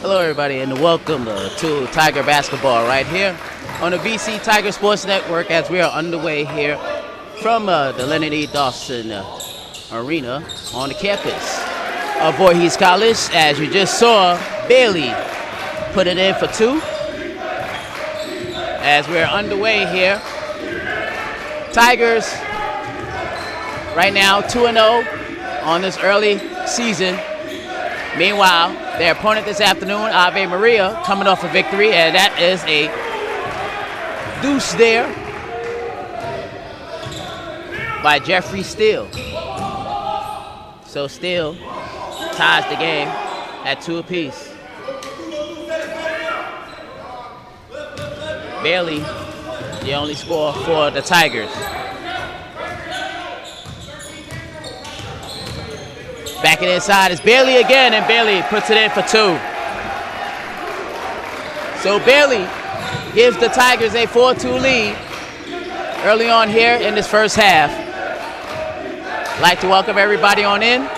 Hello, everybody, and welcome to Tiger Basketball right here on the VC Tiger Sports Network as we are underway here from the Leonard Dawson Arena on the campus of Voorhees College. As you just saw, Bailey put it in for two. As we're underway here, Tigers right now 2-0 on this early season. Meanwhile, their opponent this afternoon, Ave Maria, coming off a victory, and that is a deuce there by Jeffrey Steele. So Steele ties the game at 2 apiece. Bailey, the only score for the Tigers. Back it inside is Bailey again, and Bailey puts it in for 2. So Bailey gives the Tigers a 4-2 lead early on here in this first half. I'd like to welcome everybody on in.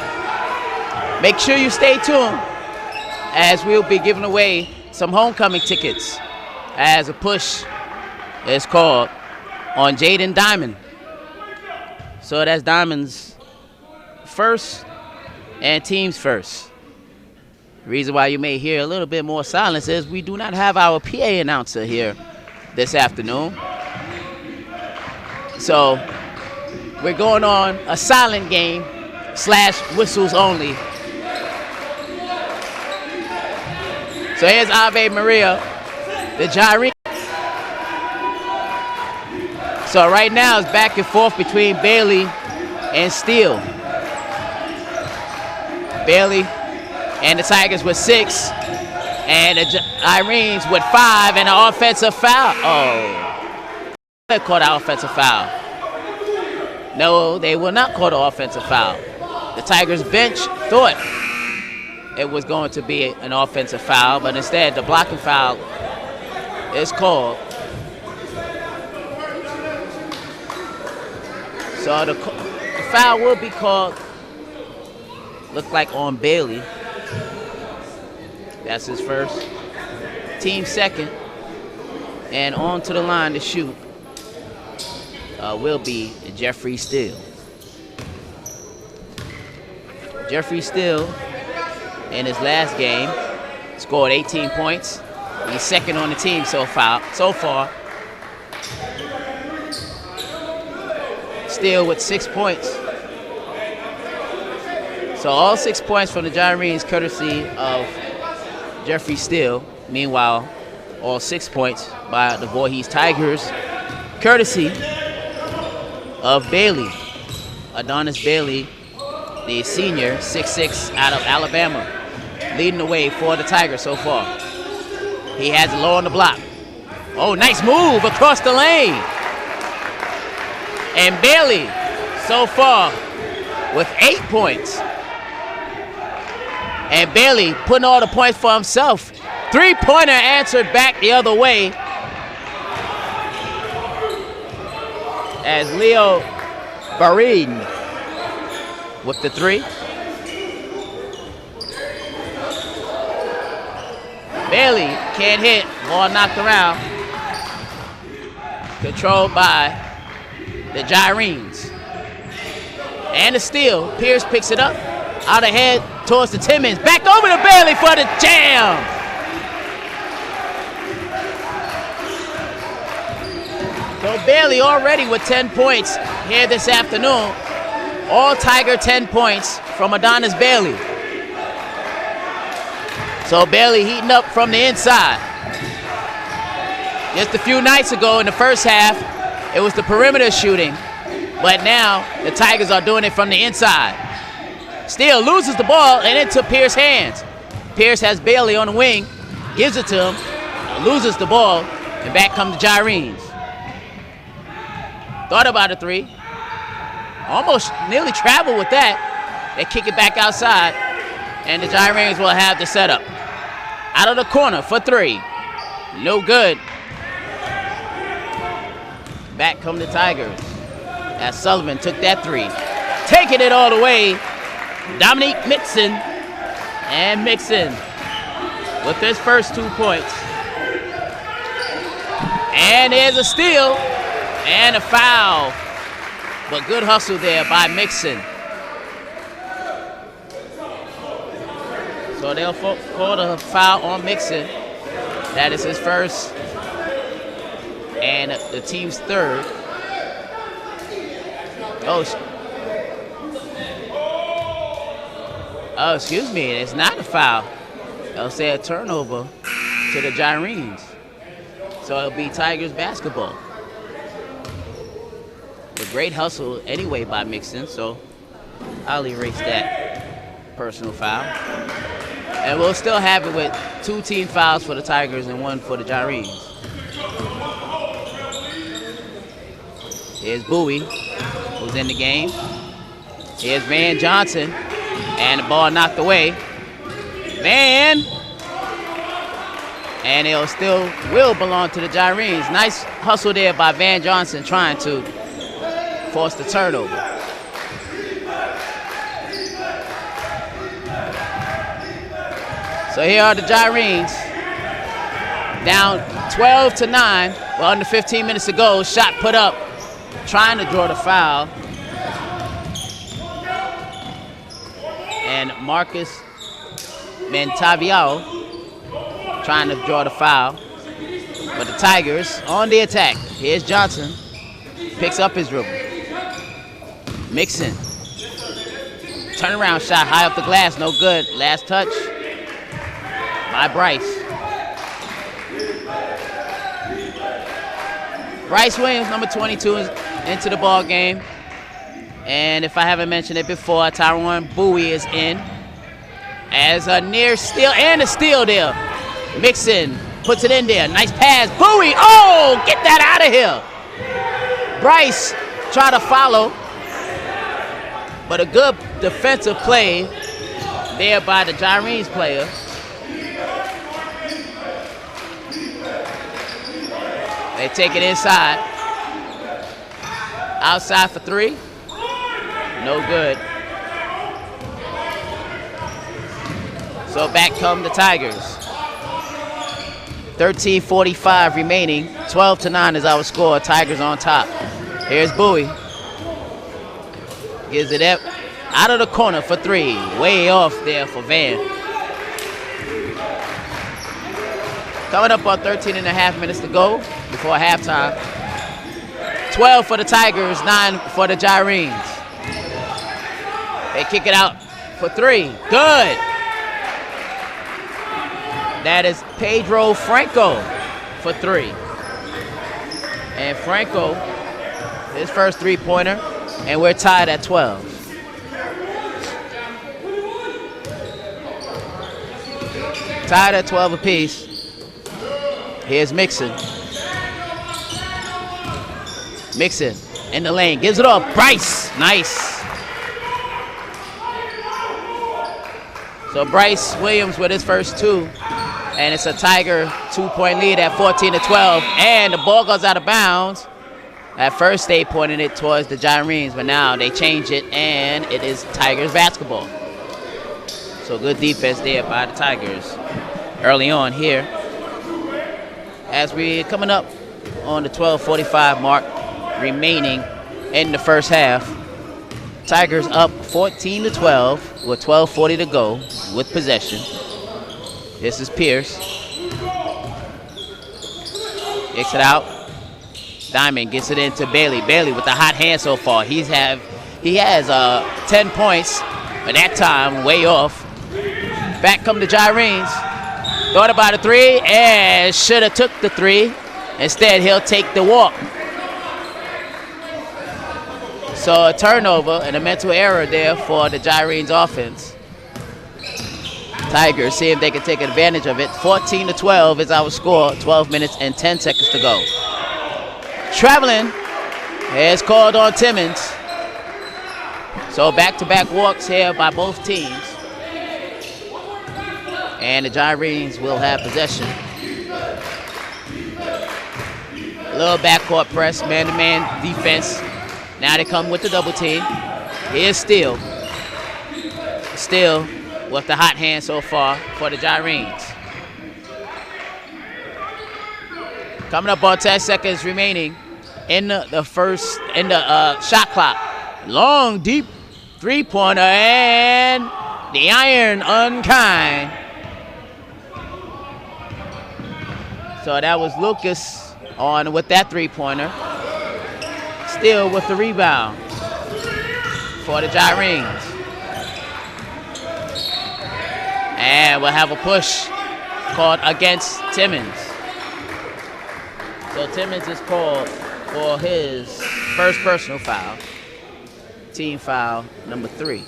Make sure you stay tuned as we'll be giving away some homecoming tickets as a push is called on Jaden Diamond. So that's Diamond's first and team's first. The reason why you may hear a little bit more silence is we do not have our PA announcer here this afternoon. So we're going on a silent game / whistles only. So here's Ave Maria, the Gyrenes. So right now it's back and forth between Bailey and Steele. Bailey and the Tigers with 6, and the Gyrenes with 5, and an offensive foul. Oh, they called an offensive foul. No, they will not call the offensive foul. The Tigers bench thought it was going to be an offensive foul, but instead the blocking foul is called. So the foul will be called. Look like on Bailey. That's his first. Team second. And on to the line to shoot will be Jeffrey Steele. Jeffrey Steele, in his last game, scored 18 points. He's second on the team so far. Steele with 6 points. So all 6 points from the Gyrenes, courtesy of Jeffrey Steele. Meanwhile, all 6 points by the Voorhees Tigers, courtesy of Bailey. Adonis Bailey, the senior, 6'6", out of Alabama, leading the way for the Tigers so far. He has it low on the block. Oh, nice move across the lane. And Bailey, so far, with 8 points. And Bailey putting all the points for himself. 3-pointer answered back the other way. As Leo Barine with the 3. Bailey can't hit. Ball knocked around. Controlled by the Gyrenes. And the steal. Pierce picks it up. Out ahead towards the Timmons. Back over to Bailey for the jam. So Bailey already with 10 points here this afternoon. All Tiger 10 points from Adonis Bailey. So Bailey heating up from the inside. Just a few nights ago in the first half, it was the perimeter shooting. But now the Tigers are doing it from the inside. Steele loses the ball and into Pierce's hands. Pierce has Bailey on the wing, gives it to him, loses the ball, and back come the Gyrenes. Thought about a 3. Almost nearly traveled with that. They kick it back outside, and the Gyrenes will have the setup. Out of the corner for 3. No good. Back come the Tigers as Sullivan took that 3. Taking it all the way, Dominique Mixon. And Mixon with his first 2 points. And there's a steal and a foul. But good hustle there by Mixon. So they'll call a foul on Mixon. That is his first and the team's third. Oh, excuse me, it's not a foul. They'll say a turnover to the Gyrenes. So it'll be Tigers basketball. A great hustle anyway by Mixon, so I'll erase that personal foul. And we'll still have it with 2 team fouls for the Tigers and 1 for the Gyrenes. Here's Bowie, who's in the game. Here's Van Johnson, and the ball knocked away. Van, and it still will belong to the Gyrenes. Nice hustle there by Van Johnson trying to force the turnover. So here are the Gyrenes, down 12-9, well, under 15 minutes to go. Shot put up, trying to draw the foul. And Marcus Montaviao trying to draw the foul. But the Tigers on the attack. Here's Johnson, picks up his dribble. Mixon, turnaround shot high up the glass, no good. Last touch by Bryce. Bryce Williams, number 22, is into the ball game. And if I haven't mentioned it before, Tyrone Bowie is in as a near steal and a steal there. Mixon puts it in there. Nice pass. Bowie. Oh, get that out of here. Bryce tried to follow, but a good defensive play there by the Gyrenes player. They take it inside. Outside for 3. No good. So back come the Tigers. 13:45 remaining. 12-9 is our score. Tigers on top. Here's Bowie. Gives it up out of the corner for 3. Way off there for Van. Coming up on 13.5 minutes to go before halftime. 12 for the Tigers, 9 for the Gyrenes. They kick it out for 3. Good. That is Pedro Franco for 3. And Franco, his first 3-pointer, and we're tied at 12. Tied at 12 apiece. Here's Mixon. Mixon in the lane, gives it off. Bryce, nice. So Bryce Williams with his first 2. And it's a Tiger 2-point lead at 14-12. And the ball goes out of bounds. At first they pointed it towards the Gyrenes, but now they change it and it is Tigers basketball. So good defense there by the Tigers early on here. As we're coming up on the 12:45 mark remaining in the first half. Tigers up 14-12 with 12:40 to go with possession. This is Pierce. Kicks it out. Diamond gets it into Bailey. Bailey with the hot hand so far. He has 10 points, but that time way off. Back come the Gyrenes. Thought about a 3 and should have took the 3. Instead, he'll take the walk. So a turnover and a mental error there for the Gyrenes offense. Tigers see if they can take advantage of it. 14-12 is our score. 12 minutes and 10 seconds to go. Traveling is called on Timmons. So back-to-back walks here by both teams. And the Gyrenes will have possession. A little backcourt press, man-to-man defense. Now they come with the double team. Here's Steele. Steele with the hot hand so far for the Gyrenes. Coming up on 10 seconds remaining in the shot clock. Long, deep three-pointer, and the iron unkind. So that was Lucas on with that three-pointer. Still with the rebound for the Gyrenes. And we'll have a push called against Timmons. So Timmons is called for his first personal foul. Team foul number 3.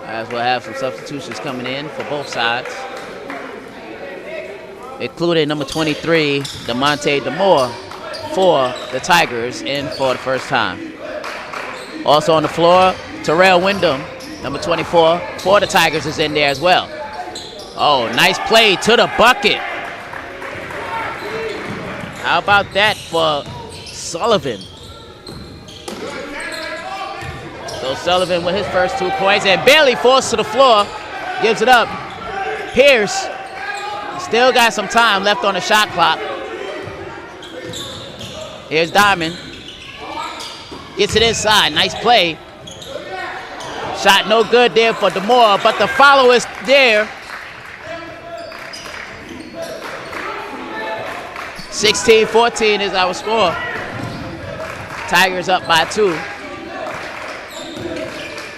As we'll have some substitutions coming in for both sides, including number 23, DeMonte DeMore, for the Tigers in for the first time. Also on the floor, Terrell Wyndham, number 24, for the Tigers, is in there as well. Oh, nice play to the bucket. How about that for Sullivan? So Sullivan with his first 2 points, and Bailey forced to the floor, gives it up. Pierce still got some time left on the shot clock. Here's Diamond. Gets it inside, nice play. Shot no good there for DeMore, but the follow is there. 16-14 is our score. Tigers up by 2.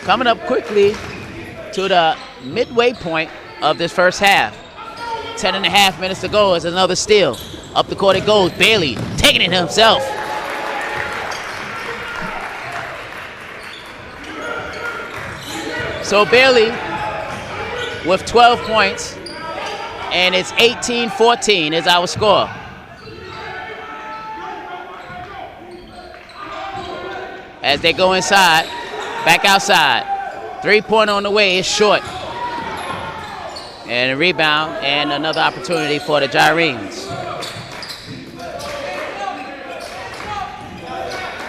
Coming up quickly to the midway point of this first half. 10.5 minutes to go is another steal. Up the court it goes. Bailey taking it himself. So Bailey with 12 points, and it's 18-14 is our score. As they go inside, back outside. 3-pointer on the way is short. And a rebound and another opportunity for the Gyrenes.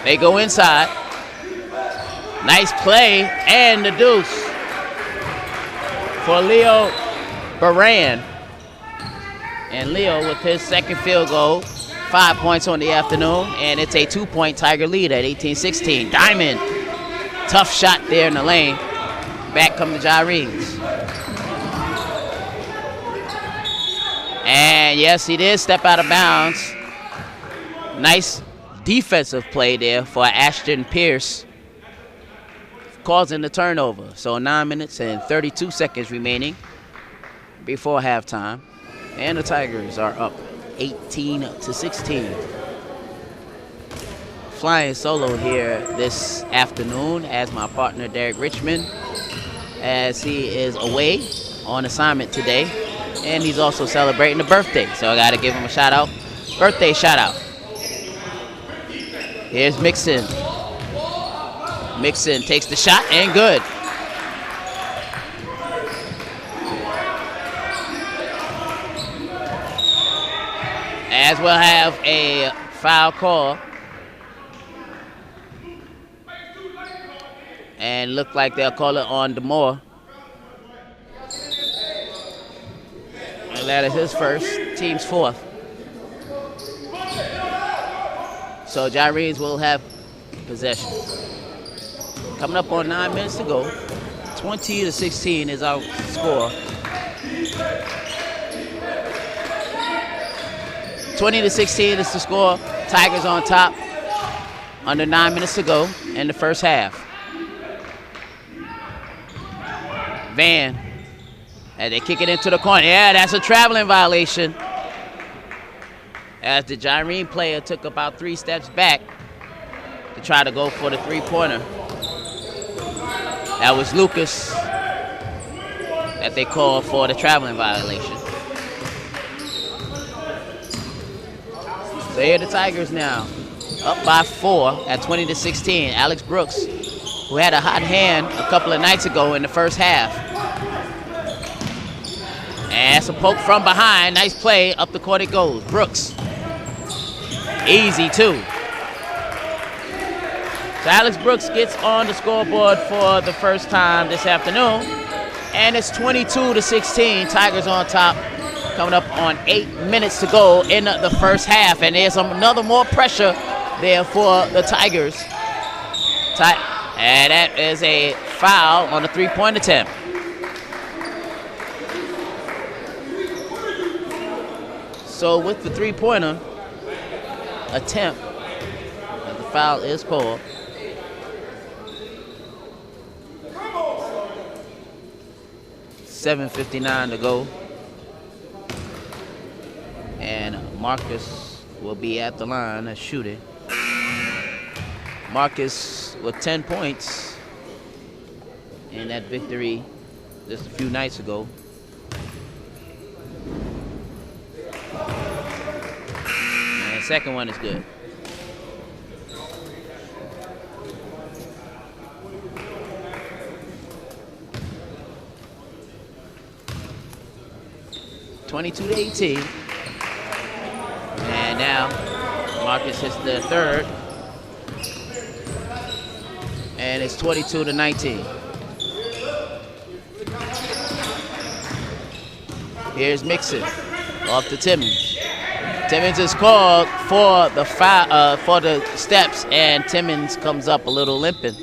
They go inside. Nice play and the deuce for Leo Baran. And Leo with his second field goal. 5 points on the afternoon, and it's a 2-point Tiger lead at 18-16. Diamond, tough shot there in the lane. Back come the Gyrenes. And yes, he did step out of bounds. Nice defensive play there for Ashton Pierce, causing the turnover. So 9 minutes and 32 seconds remaining before halftime, and the Tigers are up 18-16. Flying solo here this afternoon as my partner Derek Richmond, as he is away on assignment today, and he's also celebrating a birthday, so I gotta give him a shout out. Birthday shout out. Here's Mixon. Mixon takes the shot and good. As we'll have a foul call. And look like they'll call it on DeMore. And that is his first, team's 4th. So Gyrenes will have possession. Coming up on 9 minutes to go. 20-16 is our score. 20-16 is the score. Tigers on top. Under 9 minutes to go in the first half. Van, as they kick it into the corner. Yeah, that's a traveling violation. As the Gyrene player took about 3 steps back to try to go for the 3-pointer. That was Lucas that they called for the traveling violation. So here are the Tigers now, up by 4 at 20-16. Alex Brooks, who had a hot hand a couple of nights ago in the first half. And it's a poke from behind. Nice play. Up the court it goes. Brooks. Easy, too. So Alex Brooks gets on the scoreboard for the first time this afternoon. And it's 22-16. Tigers on top. coming up on 8 minutes to go in the first half. And there's another more pressure there for the Tigers. And that is a foul on the three-point attempt. So with the three-pointer attempt, the foul is called. .7:59 to go. And Marcus will be at the line as shooting. Marcus with 10 points in that victory just a few nights ago. And the second one is good. (22-18). And now Marcus hits the third. And it's 22-19. Here's Mixon off to Timmons. Timmons is called for the for the steps, and Timmons comes up a little limping.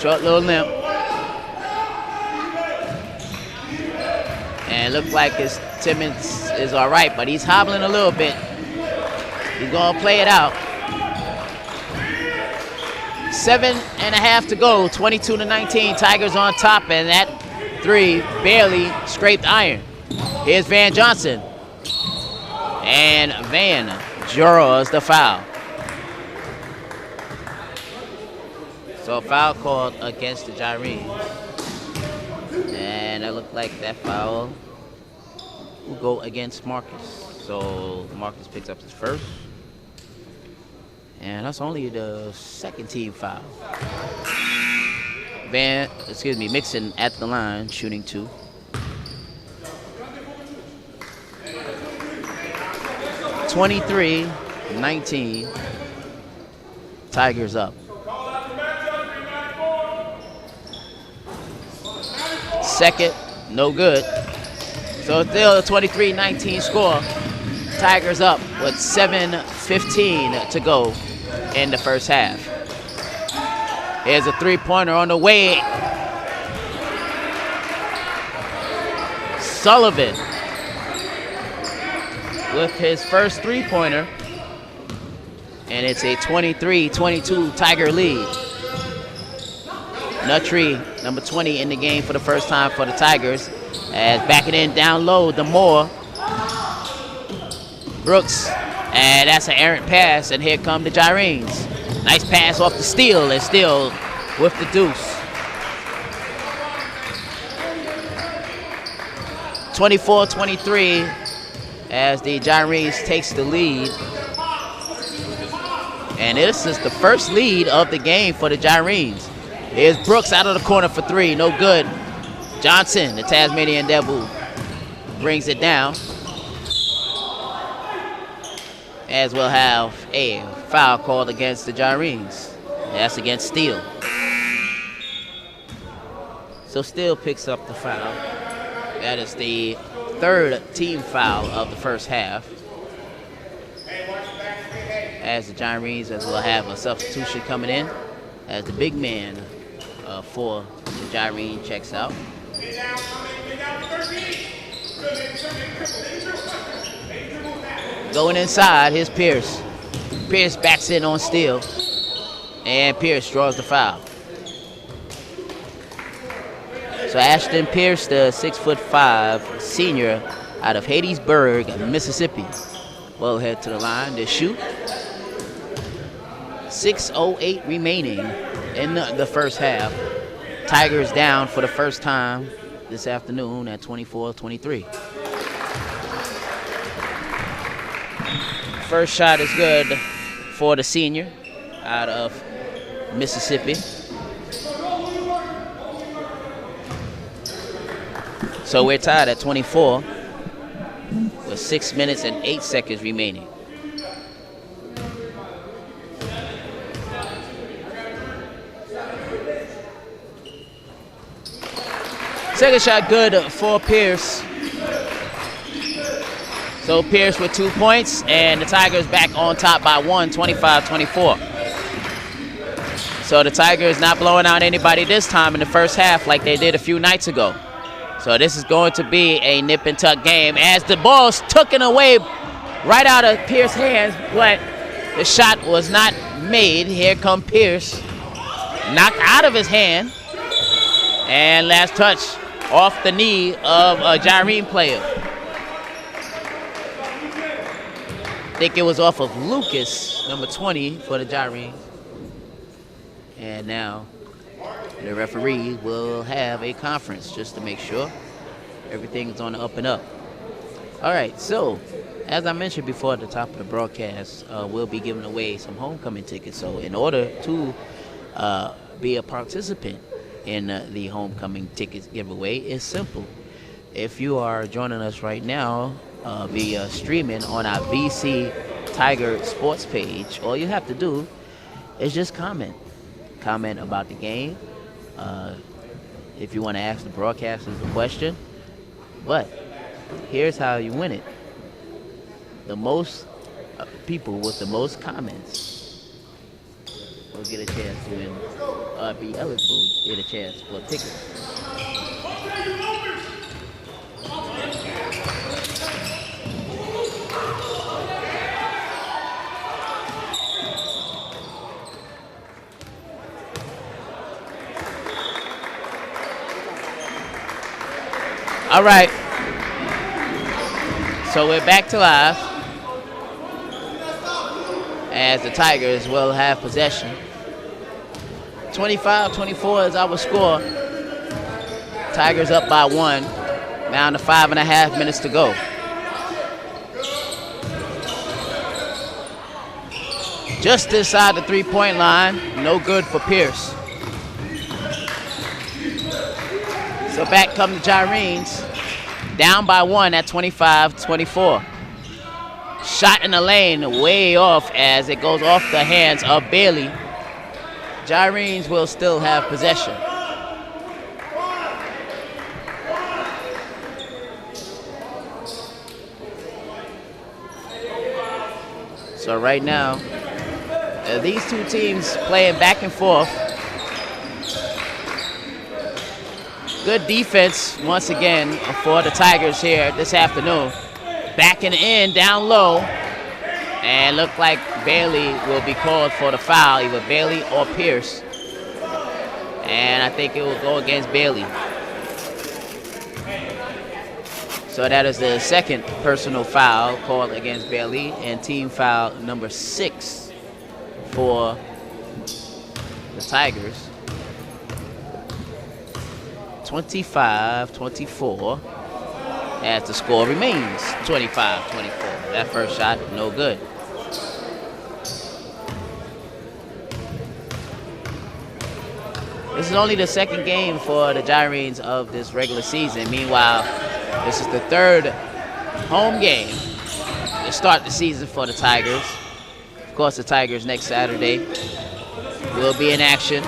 Short little limp. And it looks like Timmons is all right, but he's hobbling a little bit. He's gonna play it out. 7.5 to go, 22-19. Tigers on top, and that three barely scraped iron. Here's Van Johnson. And Van draws the foul. So a foul called against the Gyrenes. And it looked like that foul will go against Marcus. So Marcus picks up his first. And that's only the second team foul. Mixon at the line, shooting two. (23-19). Tigers up. Second, no good. So still a 23-19 score. Tigers up with 7:15 to go in the first half. Here's a three-pointer on the way. Sullivan with his first three-pointer. And it's a 23-22 Tiger lead. Nutry, number 20 in the game for the first time for the Tigers. As backing in down low, Demore. Brooks, and that's an errant pass, and here come the Gyrenes. Nice pass off the steal, and still with the deuce. 24-23 as the Gyrenes takes the lead. And this is the first lead of the game for the Gyrenes. Here's Brooks out of the corner for three, no good. Johnson, the Tasmanian Devil, brings it down. As we'll have a foul called against the Gyrenes. That's against Steele. So Steele picks up the foul. That is the third team foul of the first half. As the Gyrenes, as we'll have a substitution coming in, as the big man for the Gyrenes checks out. Going inside, here's Pierce. Pierce backs in on Steele. And Pierce draws the foul. So Ashton Pierce, the 6'5" senior out of Hattiesburg, Mississippi, will head to the line to shoot. 6:08 remaining in the first half. Tigers down for the first time this afternoon at 24-23. First shot is good for the senior out of Mississippi. So we're tied at 24 with 6 minutes and 8 seconds remaining. Second shot good for Pierce. So Pierce with 2 points, and the Tigers back on top by 1, 25-24. So the Tigers not blowing out anybody this time in the first half like they did a few nights ago. So this is going to be a nip and tuck game as the ball's taken away right out of Pierce's hands, but the shot was not made. Here come Pierce, knocked out of his hand, and last touch off the knee of a Gyrenes player. I think it was off of Lucas, number 20 for the Gyrenes. And now the referee will have a conference just to make sure everything is on the up and up. All right, so as I mentioned before at the top of the broadcast, we'll be giving away some homecoming tickets. So in order to be a participant in the homecoming tickets giveaway, it's simple. If you are joining us right now via streaming on our BC Tiger Sports page, all you have to do is just comment about the game. If you want to ask the broadcasters a question. But here's how you win it. The most people with the most comments will get a chance to win, be eligible, get a chance for a ticket. All right, so we're back to live as the Tigers will have possession. 25-24 is our score. Tigers up by 1, down to 5.5 minutes to go. Just inside the three-point line, no good for Pierce. So back come the Gyrenes, down by 1 at 25-24. Shot in the lane, way off as it goes off the hands of Bailey. Gyrenes will still have possession. So right now, these two teams playing back and forth. Good defense once again for the Tigers here this afternoon. Backing in down low, and look like Bailey will be called for the foul, either Bailey or Pierce. And I think it will go against Bailey. So that is the second personal foul called against Bailey, and team foul number 6 for the Tigers. 25-24 as the score remains 25-24. That first shot, no good. This is only the second game for the Gyrenes of this regular season. Meanwhile, this is the third home game to start the season for the Tigers. Of course, the Tigers next Saturday will be in action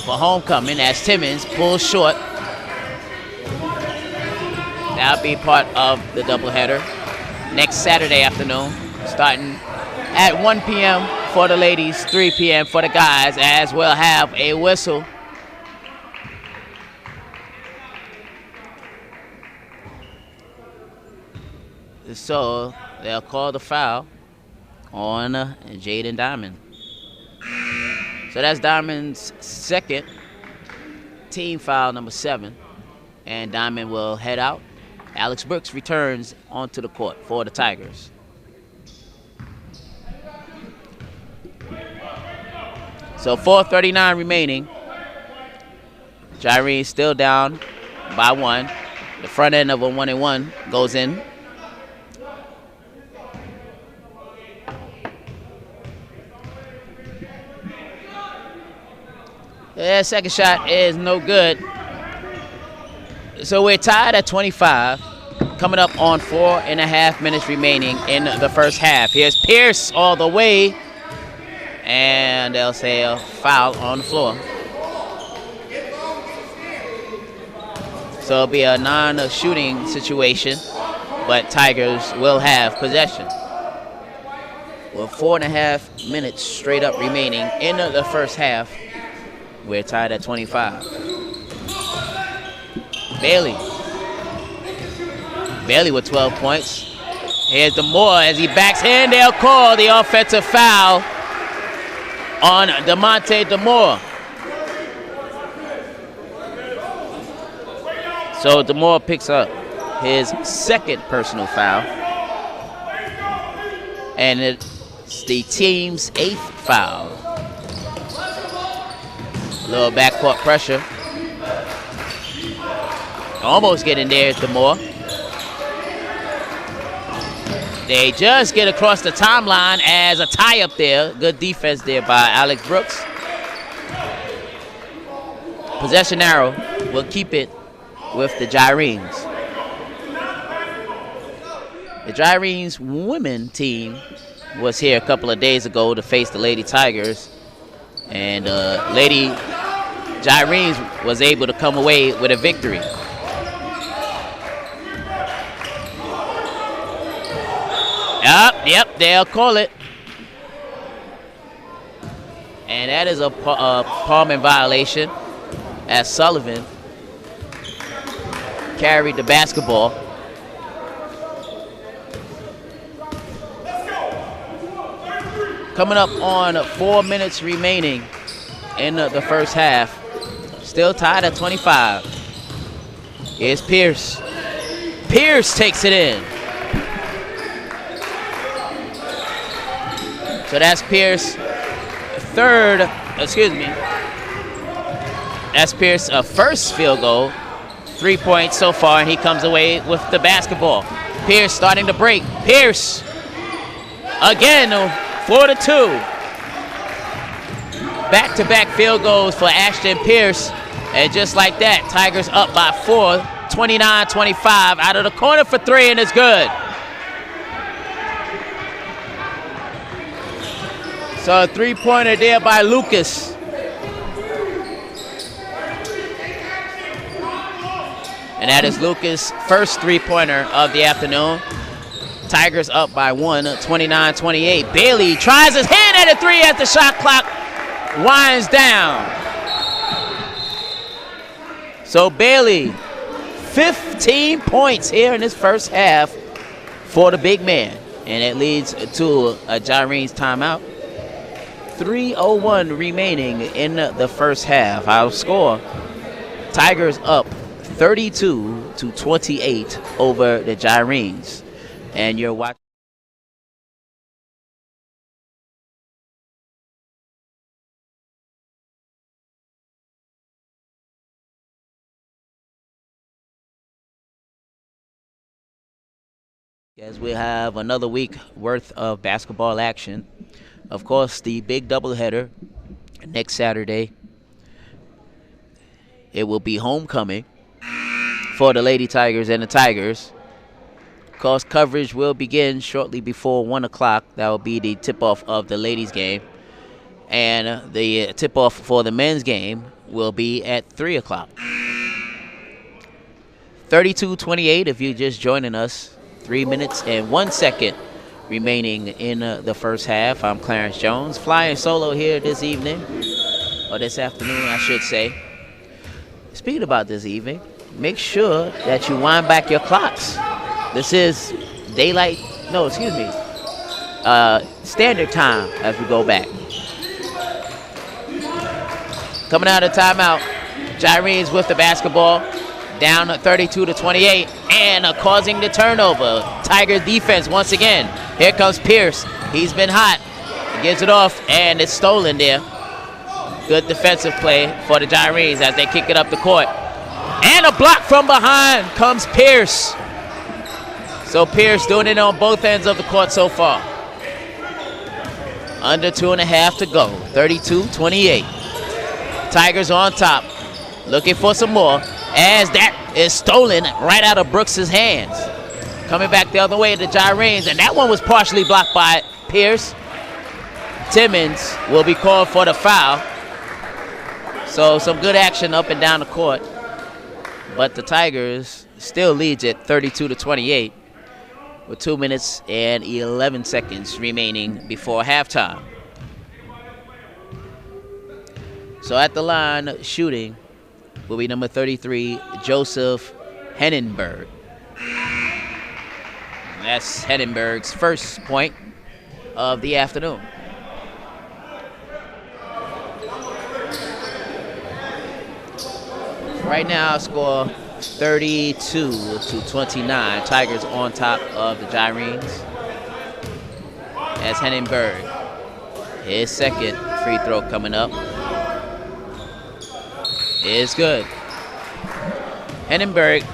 for homecoming as Timmons pulls short. That'll be part of the doubleheader next Saturday afternoon, starting at 1 p.m. for the ladies, 3 p.m. for the guys, as we'll have a whistle. So they'll call the foul on Jaden Diamond. So that's Diamond's second team foul, number 7. And Diamond will head out. Alex Brooks returns onto the court for the Tigers. So 4:39 remaining. Gyrenes still down by 1. The front end of a 1-and-1 goes in. Yeah, second shot is no good. So we're tied at 25, coming up on 4.5 minutes remaining in the first half. Here's Pierce all the way, and they'll say a foul on the floor. So it'll be a non-shooting situation, but Tigers will have possession. With 4.5 minutes straight up remaining in the first half, we're tied at 25. Bailey with 12 points. Here's DeMoore as he backs in. They'll call the offensive foul on DeMonte DeMoore. So DeMoore picks up his second personal foul. And it's the team's 8th foul. A little backcourt pressure. Almost getting there, DeMoore. They just get across the timeline as a tie up there. Good defense there by Alex Brooks. Possession arrow will keep it with the Gyrenes. The Gyrenes women team was here a couple of days ago to face the Lady Tigers. And Lady Gyrenes was able to come away with a victory. Yep, they'll call it. And that is a palming violation as Sullivan carried the basketball. Coming up on 4 minutes remaining in the first half. Still tied at 25. Here's Pierce. Pierce takes it in. So that's Pierce That's Pierce's first field goal. 3 points so far, and he comes away with the basketball. Pierce starting to break. Pierce again, 4-2. Back-to-back field goals for Ashton Pierce. And just like that, Tigers up by 4, 29-25. Out of the corner for 3, and it's good. So a 3-pointer there by Lucas. And that is Lucas' first 3-pointer of the afternoon. Tigers up by 1, 29-28. Bailey tries his hand at a 3 as the shot clock winds down. So Bailey, 15 points here in this first half for the big man. And it leads to a Gyrenes timeout. 3:01 remaining in the first half. Our score, Tigers up 32-28 over the Gyrenes. And you're watching. As we have another week worth of basketball action. Of course, the big doubleheader next Saturday. It will be homecoming for the Lady Tigers and the Tigers. Of course, coverage will begin shortly before 1 o'clock. That will be the tip-off of the ladies' game. And the tip-off for the men's game will be at 3 o'clock. 32-28 if you're just joining us. 3 minutes and 1 second remaining in the first half. I'm Clarence Jones, flying solo here this evening, or this afternoon, I should say. Speaking about this evening, make sure that you wind back your clocks. This is standard time as we go back. Coming out of timeout, Gyrenes with the basketball, down 32-28, and causing the turnover. Tiger defense once again. Here comes Pierce. He's been hot. He gives it off, and it's stolen there. Good defensive play for the Gyrenes as they kick it up the court. And a block from behind comes Pierce. So Pierce doing it on both ends of the court so far. Under 2.5 to go. 32-28. Tigers on top. Looking for some more. As that is stolen right out of Brooks' hands. Coming back the other way to Gyrenes, and that one was partially blocked by Pierce. Timmons will be called for the foul. So some good action up and down the court. but the Tigers still leads it 32-28 with 2 minutes and 11 seconds remaining before halftime. So at the line shooting will be number 33, Joseph Hennenberg. That's Hennenberg's first point of the afternoon. Right now, score 32-29. Tigers on top of the Gyrenes. As Hennenberg, his second free throw coming up, is good. Hennenberg,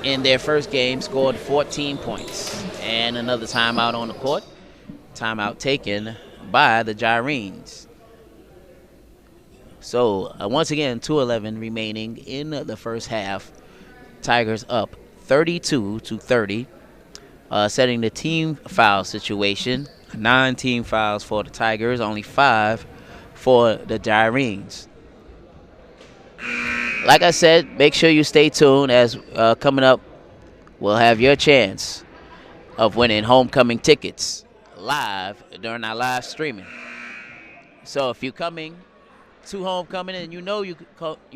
in their first game, scored 14 points. And another timeout on the court. Timeout taken by the Gyrenes. So, once again, 2:11 remaining in the first half. Tigers up 32-30, setting the team foul situation. 9 team fouls for the Tigers, only 5 for the Gyrenes. Like I said, make sure you stay tuned, as coming up, we'll have your chance of winning homecoming tickets live during our live streaming. So if you're coming to homecoming and you know you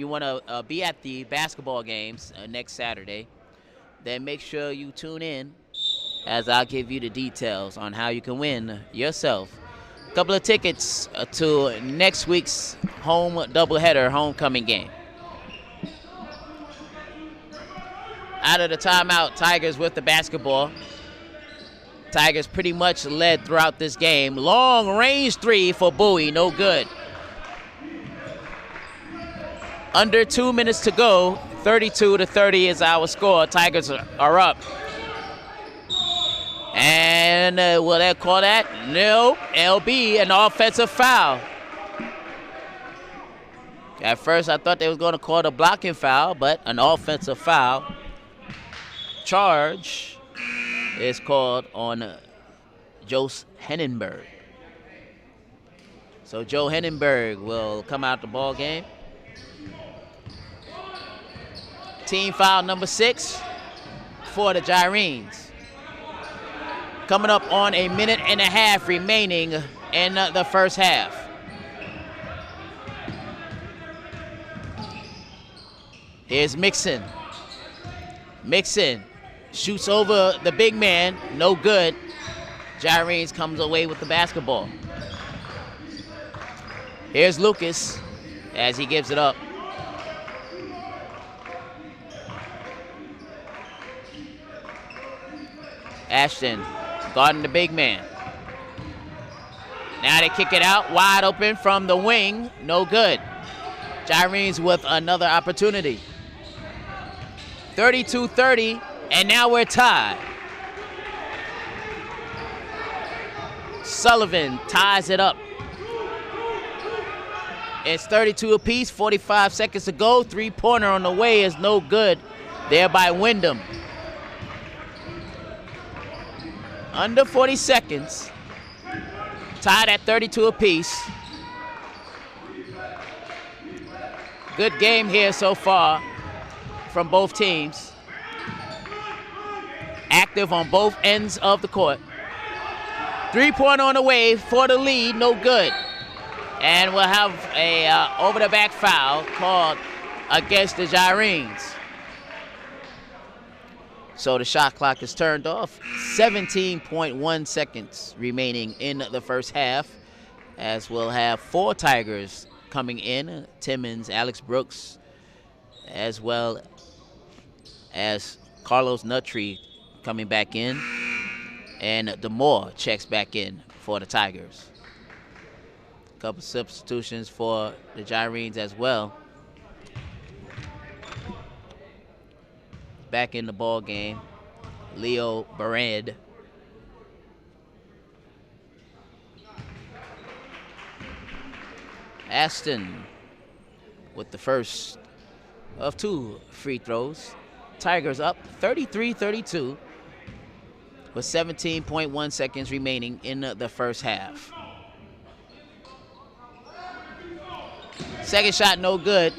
want to be at the basketball games next Saturday, then make sure you tune in, as I'll give you the details on how you can win yourself a couple of tickets to next week's home doubleheader homecoming game. Out of the timeout, Tigers with the basketball. Tigers pretty much led throughout this game. Long range three for Bowie, no good. Under 2 minutes to go, 32-30 is our score. Tigers are up. And will they call that? No. LB, an offensive foul. At first, I thought they was going to call the blocking foul, but an offensive foul charge is called on Jose Hennenberg. So Joe Hennenberg will come out the ball game. Team foul number 6 for the Gyrenes. Coming up on a minute and a half remaining in the first half. Here's Mixon. Mixon shoots over the big man, no good. Gyrenes comes away with the basketball. Here's Lucas as he gives it up. Ashton guarding the big man. Now they kick it out, wide open from the wing, no good. Gyrenes with another opportunity. 32-30, and now we're tied. Sullivan ties it up. It's 32 apiece, 45 seconds to go. Three-pointer on the way is no good there by Wyndham. Under 40 seconds. Tied at 32 apiece. Good game here so far from both teams. Active on both ends of the court. Three-pointer on the way for the lead, no good. And we'll have a over-the-back foul called against the Gyrenes. So the shot clock is turned off. 17.1 seconds remaining in the first half, as we'll have 4 Tigers coming in. Timmons, Alex Brooks, as well as Carlos Nuttree coming back in. And DeMoore checks back in for the Tigers. A couple substitutions for the Gyrenes as well. Back in the ball game, Leo Bared. Aston with the first of 2 free throws. Tigers up 33-32 with 17.1 seconds remaining in the first half. Second shot no good.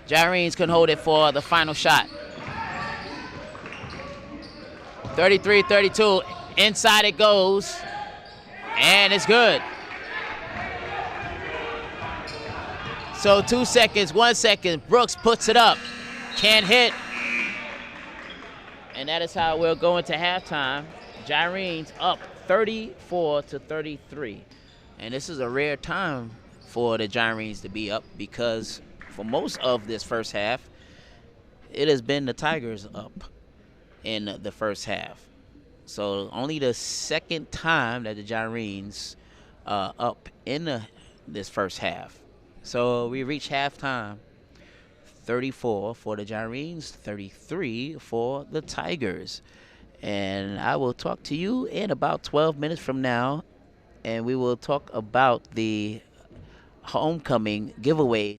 Gyrenes can hold it for the final shot. 33-32. Inside it goes. And it's good. So 2 seconds, 1 second. Brooks puts it up. Can't hit. And that is how we'll go into halftime. Gyrenes up 34-33. And this is a rare time for the Gyrenes to be up because for most of this first half, it has been the Tigers up in the first half. So only the second time that the Gyrenes up in this first half. So we reach halftime. 34 for the Gyrenes, 33 for the Tigers. And I will talk to you in about 12 minutes from now, and we will talk about the homecoming giveaway.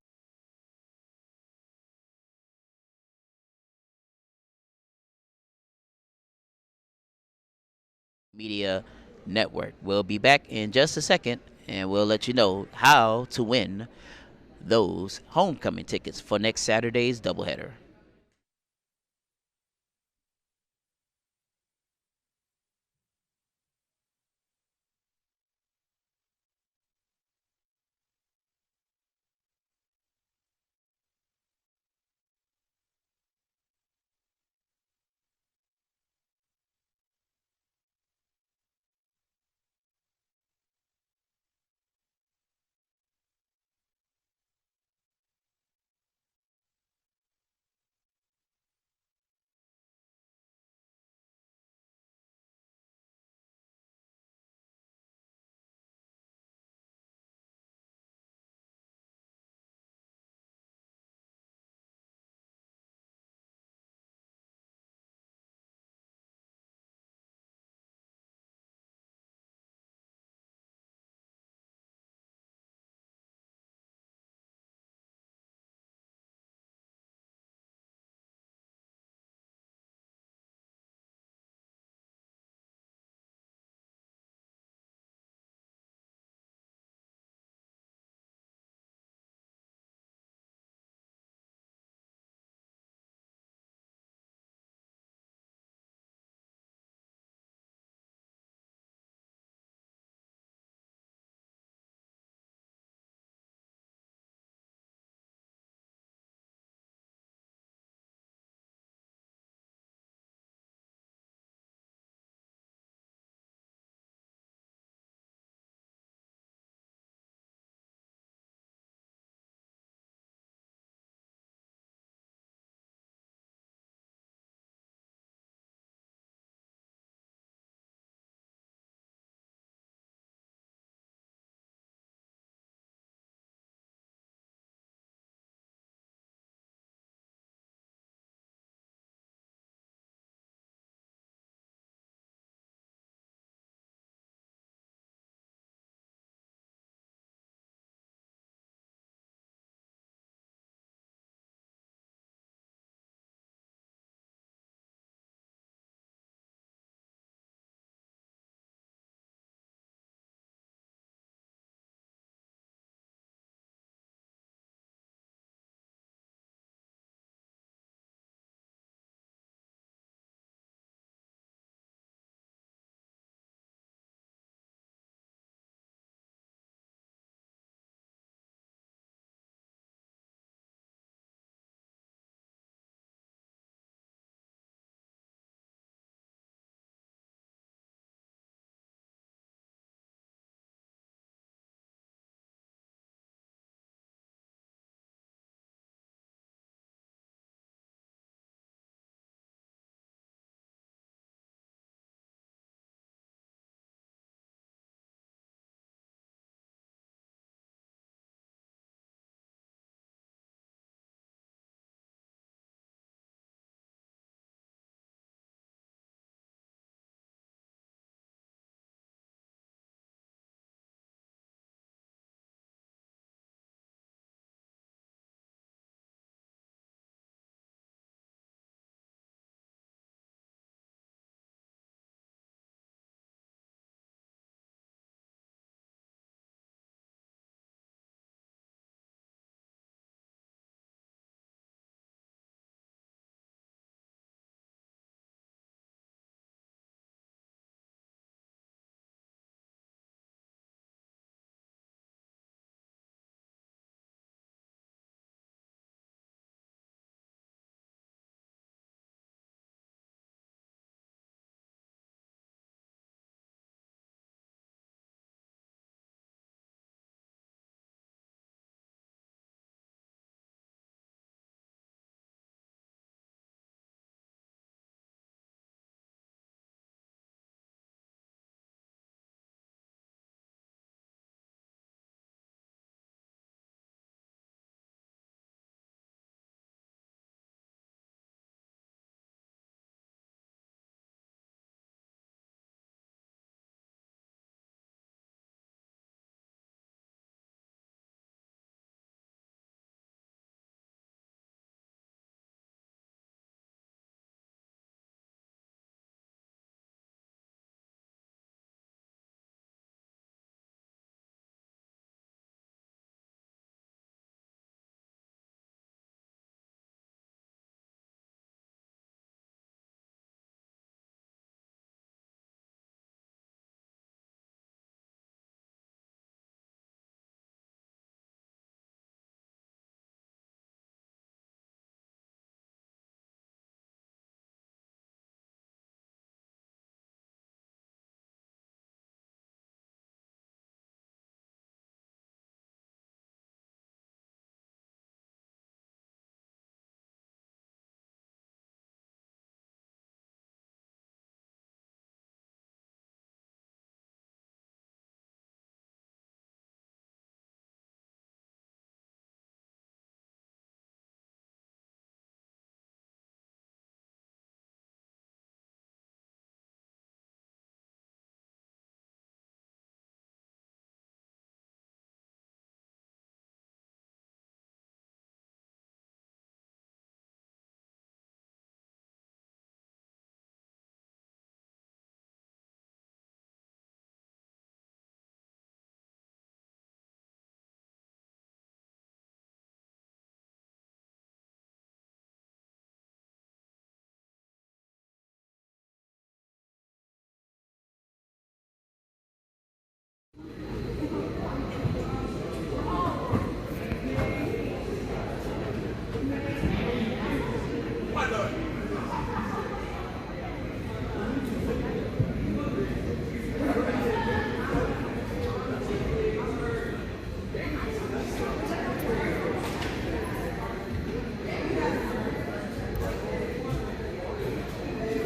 Media Network. We'll be back in just a second, and we'll let you know how to win those homecoming tickets for next Saturday's doubleheader.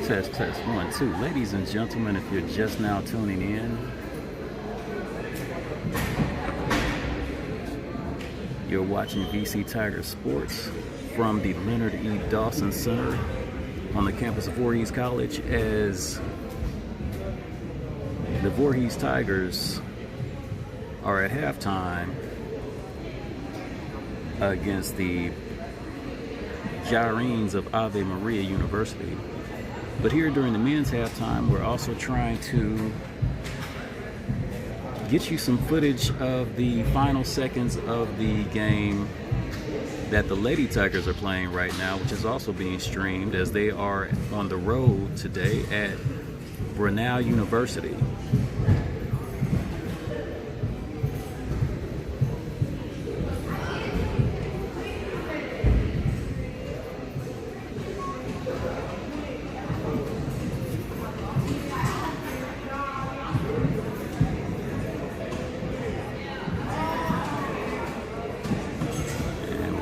Test, test, 1, 2. Ladies and gentlemen, if you're just now tuning in, you're watching VC Tiger Sports from the Leonard E. Dawson Center on the campus of Voorhees College, as the Voorhees Tigers are at halftime against the Gyrenes of Ave Maria University. But here during the men's halftime, we're also trying to get you some footage of the final seconds of the game that the Lady Tigers are playing right now, which is also being streamed as they are on the road today at Gyrenes University.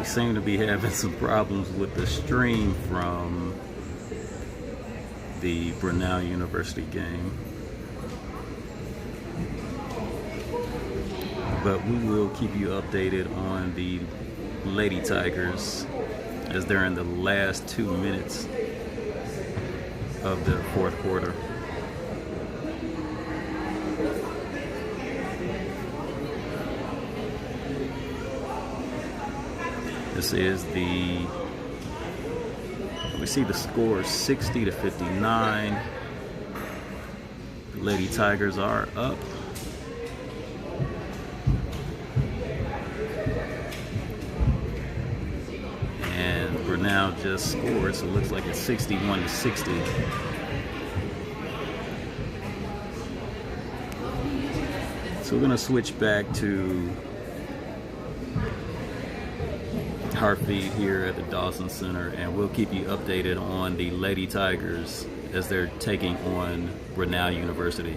Seem to be having some problems with the stream from the Gyrenes University game, but we will keep you updated on the Lady Tigers as they're in the last 2 minutes of the fourth quarter. This is we see the score 60-59. The Lady Tigers are up. And Gyrenes just scored, so it looks like it's 61-60. So we're gonna switch back to our feed here at the Dawson Center, and we'll keep you updated on the Lady Tigers as they're taking on Gyrenes University.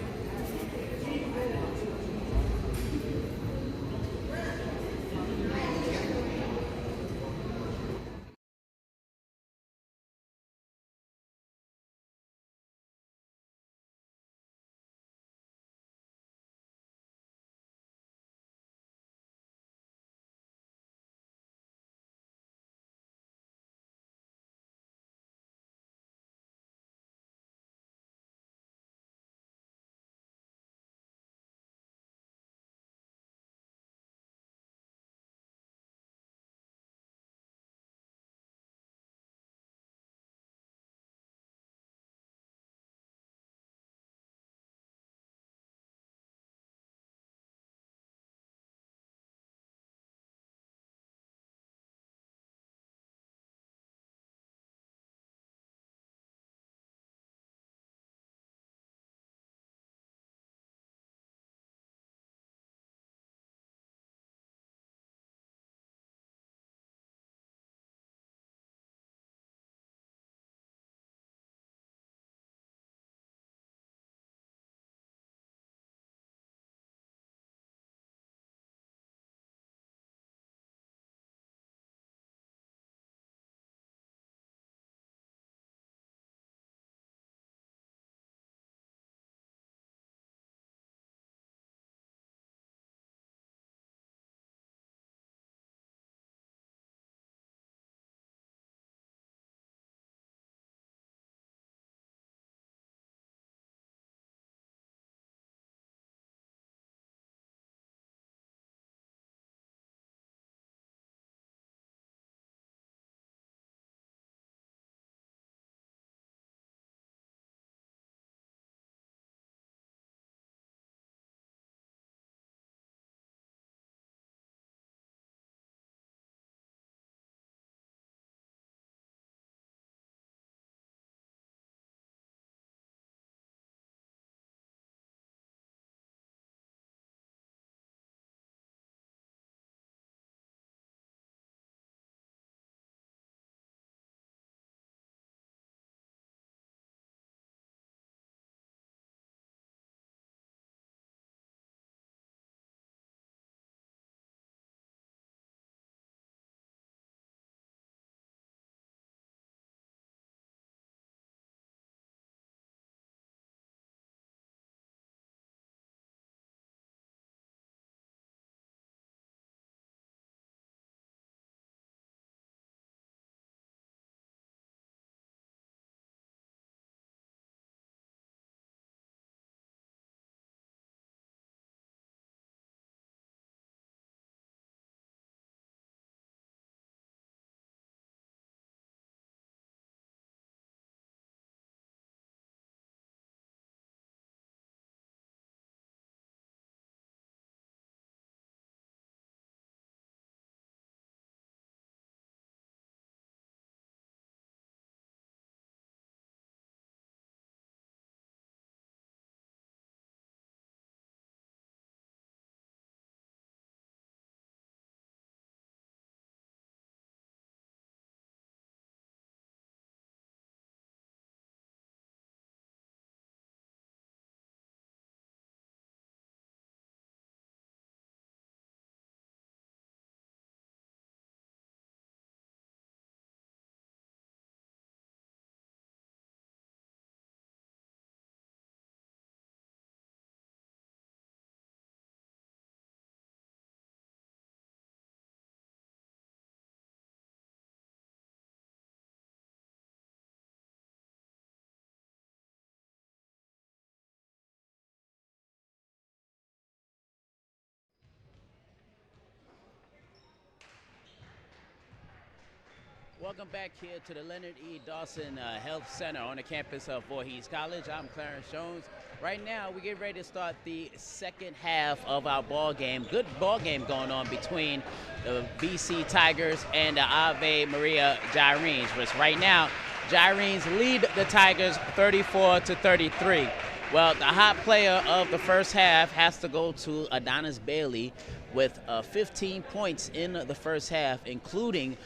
Welcome back here to the Leonard E. Dawson Health Center on the campus of Voorhees College. I'm Clarence Jones. Right now, we get ready to start the second half of our ball game. Good ball game going on between the BC Tigers and the Ave Maria Gyrenes. Which right now, Gyrenes lead the Tigers 34-33. Well, the hot player of the first half has to go to Adonis Bailey with 15 points in the first half, including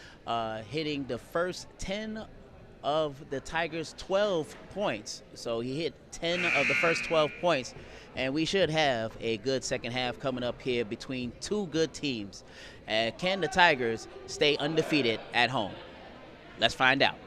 hitting the first 10 of the Tigers' 12 points. So he hit 10 of the first 12 points, and we should have a good second half coming up here between two good teams. Can the Tigers stay undefeated at home? Let's find out.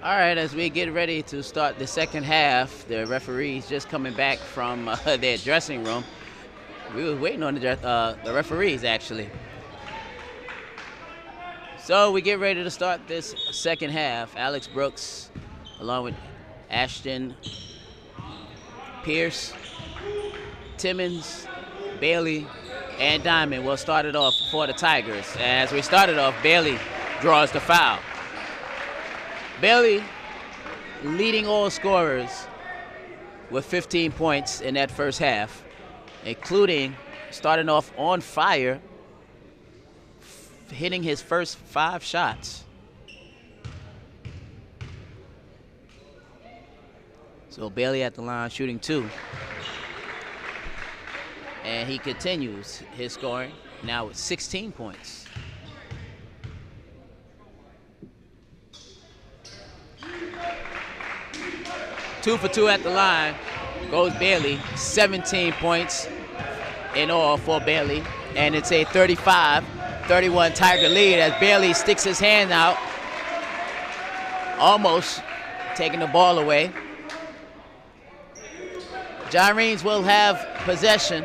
All right, as we get ready to start the second half, the referees just coming back from their dressing room. We were waiting on the referees, actually. So we get ready to start this second half. Alex Brooks, along with Ashton, Pierce, Timmons, Bailey, and Diamond will start it off for the Tigers. As we started off, Bailey draws the foul. Bailey leading all scorers with 15 points in that first half, including starting off on fire, hitting his first 5 shots. So Bailey at the line shooting 2. And he continues his scoring now with 16 points. 2 for 2 at the line goes Bailey. 17 points in all for Bailey. And it's a 35-31 Tiger lead as Bailey sticks his hand out, almost taking the ball away. Gyrenes will have possession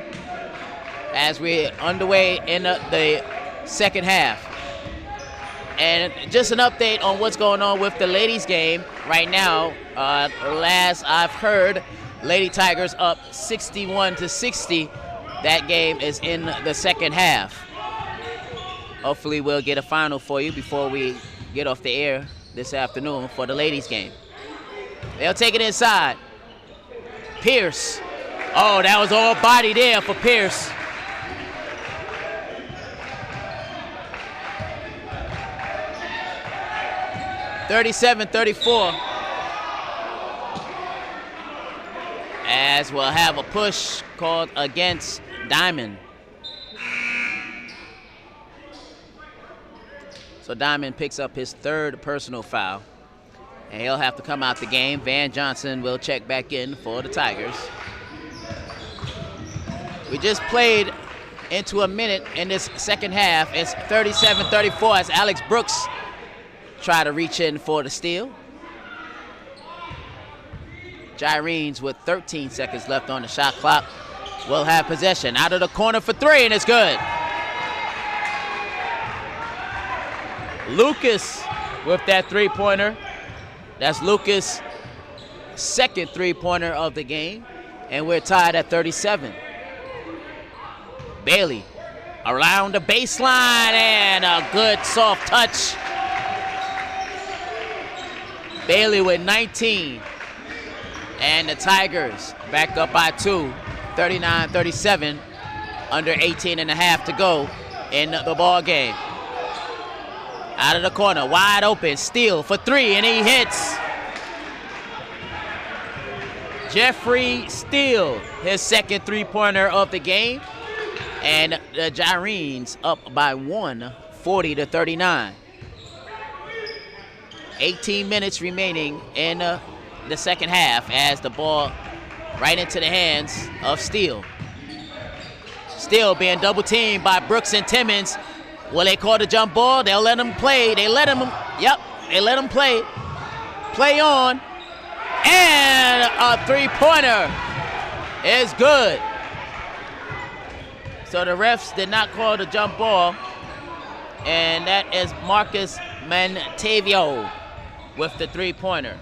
as we're underway in the second half. And just an update on what's going on with the ladies' game right now. Last I've heard, Lady Tigers up 61-60. That game is in the second half. Hopefully we'll get a final for you before we get off the air this afternoon for the ladies' game. They'll take it inside. Pierce. Oh, that was all body there for Pierce. (37-34) as we'll have a push called against Diamond. So Diamond picks up his 3rd personal foul, and he'll have to come out the game. Van Johnson will check back in for the Tigers. We just played into a minute in this second half. It's 37-34 as Alex Brooks try to reach in for the steal. Gyrenes with 13 seconds left on the shot clock will have possession. Out of the corner for 3, and it's good. Lucas with that 3-pointer. That's Lucas' 2nd 3-pointer of the game, and we're tied at 37. Bailey around the baseline, and a good soft touch. Bailey with 19. And the Tigers back up by 2, 39-37, under 18 and a half to go in the ball game. Out of the corner, wide open, steal for 3, and he hits. Jeffrey Steele, his second three-pointer of the game. And the Gyrenes up by 1, 40-39. 18 minutes remaining in the second half as the ball right into the hands of Steele. Steele being double-teamed by Brooks and Timmons. Will they call the jump ball? They'll let him play. They let him play. Play on. And a three-pointer is good. So the refs did not call the jump ball. And that is Marcus Mantavio with the three-pointer.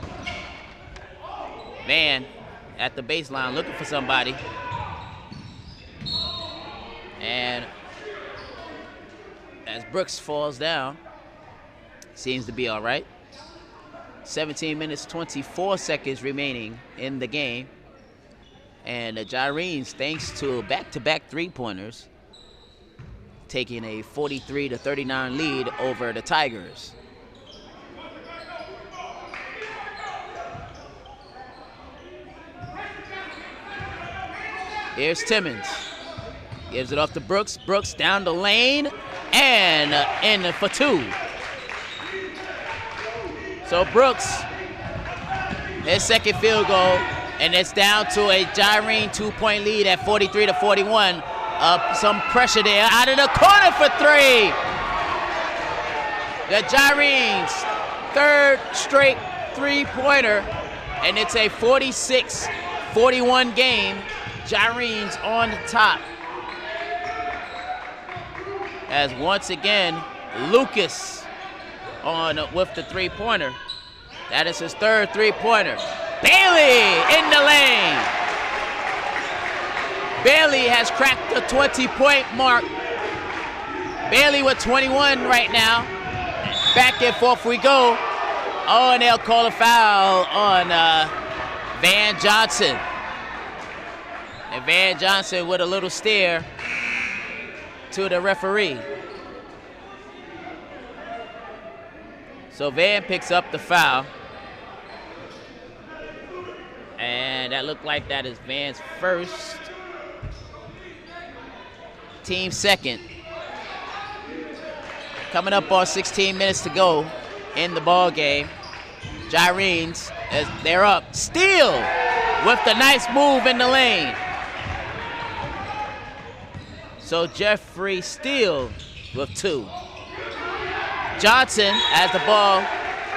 Van at the baseline looking for somebody. And as Brooks falls down, seems to be all right. 17 minutes, 24 seconds remaining in the game. And the Gyrenes, thanks to back-to-back three-pointers, taking a 43-39 lead over the Tigers. Here's Timmons. Gives it off to Brooks. Brooks down the lane and in for 2. So Brooks, his second field goal, and it's down to a Gyrene 2-point lead at 43-41. Some pressure there. Out of the corner for 3. The Gyrenes' third straight three-pointer, and it's a 46-41 game. Gyrenes on the top. As once again, Lucas on with the three-pointer. That is his third three-pointer. Bailey in the lane. Bailey has cracked the 20-point mark. Bailey with 21 right now. Back and forth we go. Oh, and they'll call a foul on Van Johnson. And Van Johnson with a little stare to the referee. So Van picks up the foul. And that looked like that is Van's first. Team second. Coming up on 16 minutes to go in the ball game. Gyrenes, as they're up. Steele with the nice move in the lane. So Jeffrey Steele with 2. Johnson has the ball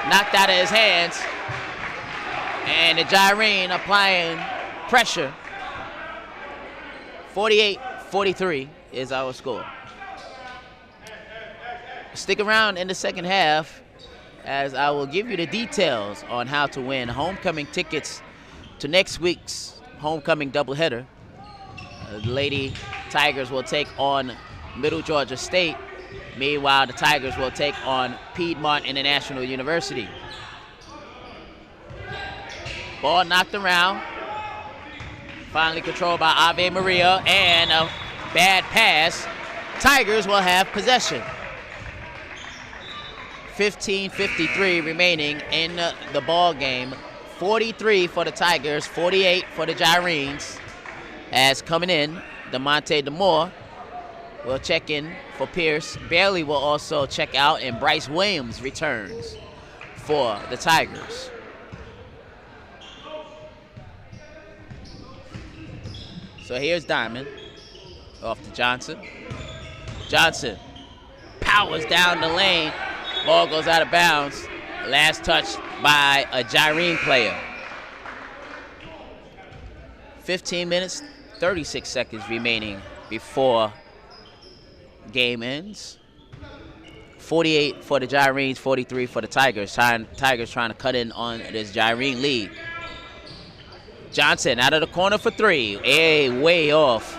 knocked out of his hands. And the Gyrene applying pressure. 48-43 is our score. Stick around in the second half as I will give you the details on how to win homecoming tickets to next week's homecoming doubleheader. The Lady Tigers will take on Middle Georgia State. Meanwhile, the Tigers will take on Piedmont International University. Ball knocked around. Finally controlled by Ave Maria, and a bad pass. Tigers will have possession. 15:53 remaining in the ball game. 43 for the Tigers, 48 for the Gyrenes. As coming in, DeMonte DeMore will check in for Pierce. Bailey will also check out, and Bryce Williams returns for the Tigers. So here's Diamond off to Johnson. Johnson powers down the lane. Ball goes out of bounds. Last touch by a Gyrene player. 15 minutes, 36 seconds remaining before game ends. 48 for the Gyrenes, 43 for the Tigers. Tigers trying to cut in on this Gyrene lead. Johnson out of the corner for 3. Hey, way off.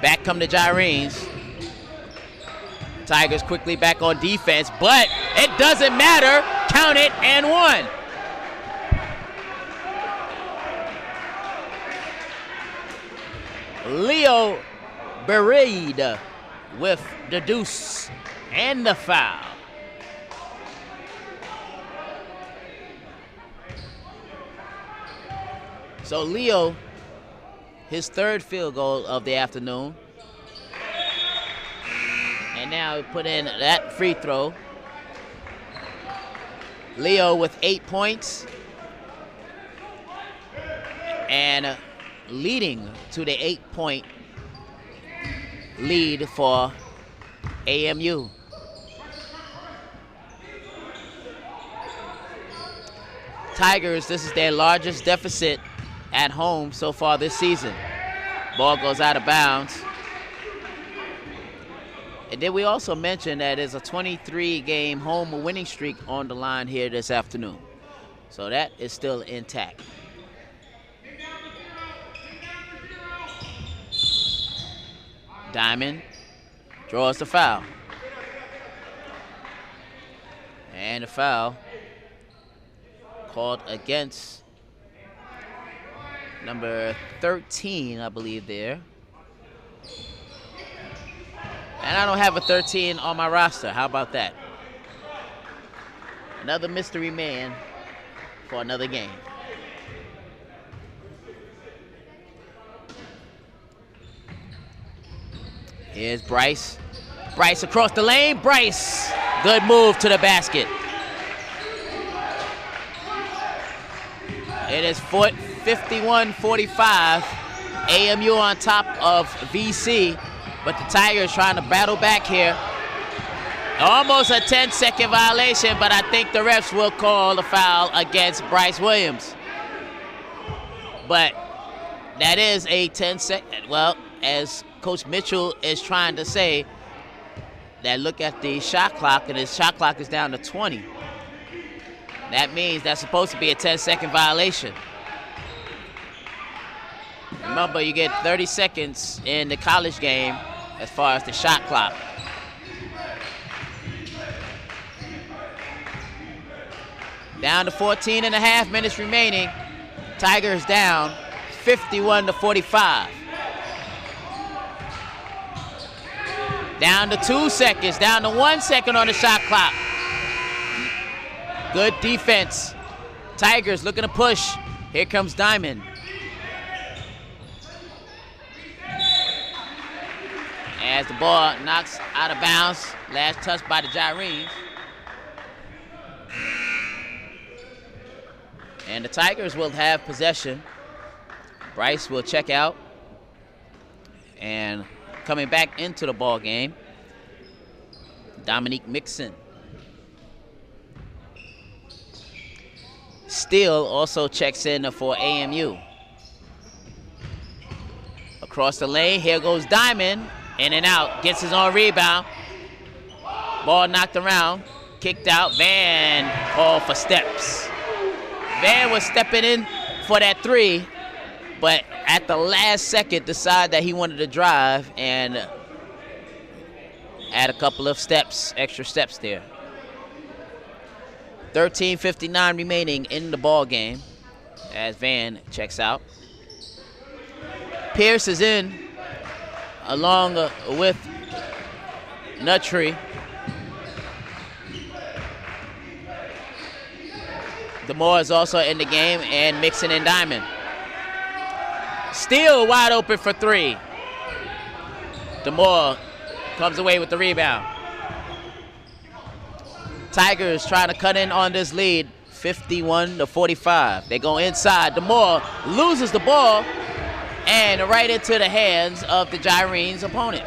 Back come the Gyrenes. Tigers quickly back on defense, but it doesn't matter. Count it and 1. Leo Beride with the deuce and the foul. So Leo, his third field goal of the afternoon. And now he put in that free throw. Leo with 8 points. And leading to the 8-point lead for AMU. Tigers, this is their largest deficit at home so far this season. Ball goes out of bounds. And then we also mentioned that there's a 23-game home winning streak on the line here this afternoon. So that is still intact. Diamond draws the foul. And the foul called against number 13, I believe, there. And I don't have a 13 on my roster. How about that? Another mystery man for another game. Here's Bryce. Bryce across the lane. Bryce, good move to the basket. It is 51-45. AMU on top of VC, but the Tigers trying to battle back here. Almost a 10-second violation, but I think the refs will call the foul against Bryce Williams. But that is a 10-second, well, as Coach Mitchell is trying to say, that look at the shot clock, and his shot clock is down to 20. That means that's supposed to be a 10-second violation. Remember, you get 30 seconds in the college game as far as the shot clock. Down to 14 and a half minutes remaining. Tigers down 51-45. Down to 2 seconds, down to 1 second on the shot clock. Good defense. Tigers looking to push. Here comes Diamond. As the ball knocks out of bounds. Last touch by the Gyrenes. And the Tigers will have possession. Bryce will check out. And coming back into the ball game, Dominique Mixon. Steele also checks in for AMU. Across the lane, here goes Diamond. In and out, gets his own rebound. Ball knocked around, kicked out. Van called for steps. Van was stepping in for that three, but at the last second decided that he wanted to drive and add a couple of steps, extra steps there. 13:59 remaining in the ball game as Van checks out. Pierce is in along with Nuttree. DeMoore is also in the game, and Mixon and Diamond. Steele wide open for three. DeMoore comes away with the rebound. Tigers trying to cut in on this lead, 51-45. They go inside. DeMoore loses the ball and right into the hands of the Gyrenes opponent.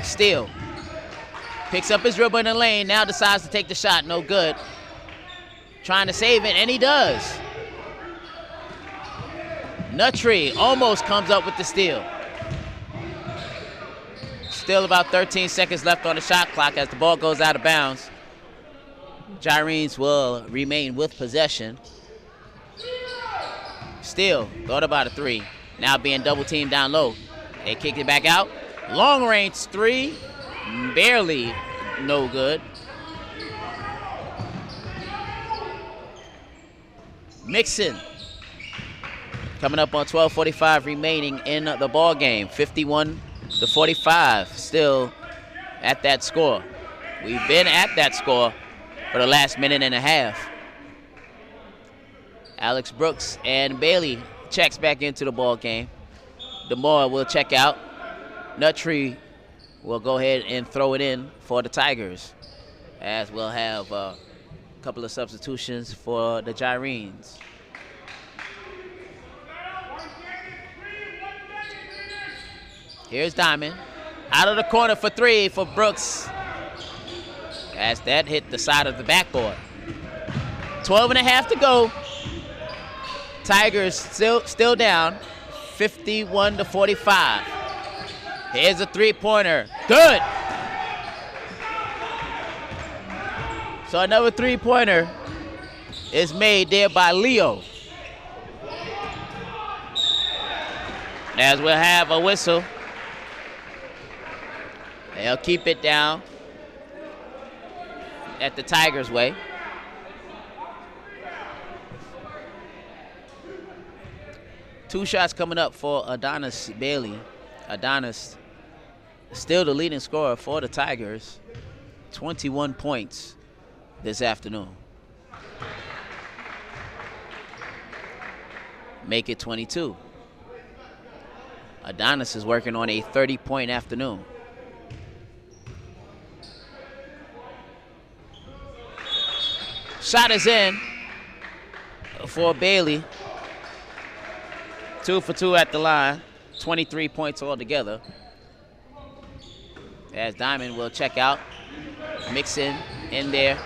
Steele picks up his dribble in the lane, now decides to take the shot, no good. Trying to save it, and he does. Nuttree almost comes up with the steal. Still about 13 seconds left on the shot clock as the ball goes out of bounds. Gyrenes will remain with possession. Steele thought about a three. Now being double teamed down low. They kick it back out. Long range three, barely no good. Mixon coming up on 12:45 remaining in the ball game. 51-45, still at that score. We've been at that score for the last minute and a half. Alex Brooks and Bailey checks back into the ball game. DeMoore will check out. Nuttree will go ahead and throw it in for the Tigers, as we'll have a couple of substitutions for the Gyrenes. Here's Diamond. Out of the corner for three for Brooks, as that hit the side of the backboard. 12 and a half to go. Tigers still down, 51-45. Here's a three-pointer. Good. So another three-pointer is made there by Leo. As we'll have a whistle. They'll keep it down at the Tigers' way. Two shots coming up for Adonis Bailey. Adonis still the leading scorer for the Tigers. 21 points this afternoon. Make it 22. Adonis is working on a 30-point afternoon. Shot is in for Bailey. 2 for 2 at the line. 23 points altogether. As Diamond will check out. Mixon in there.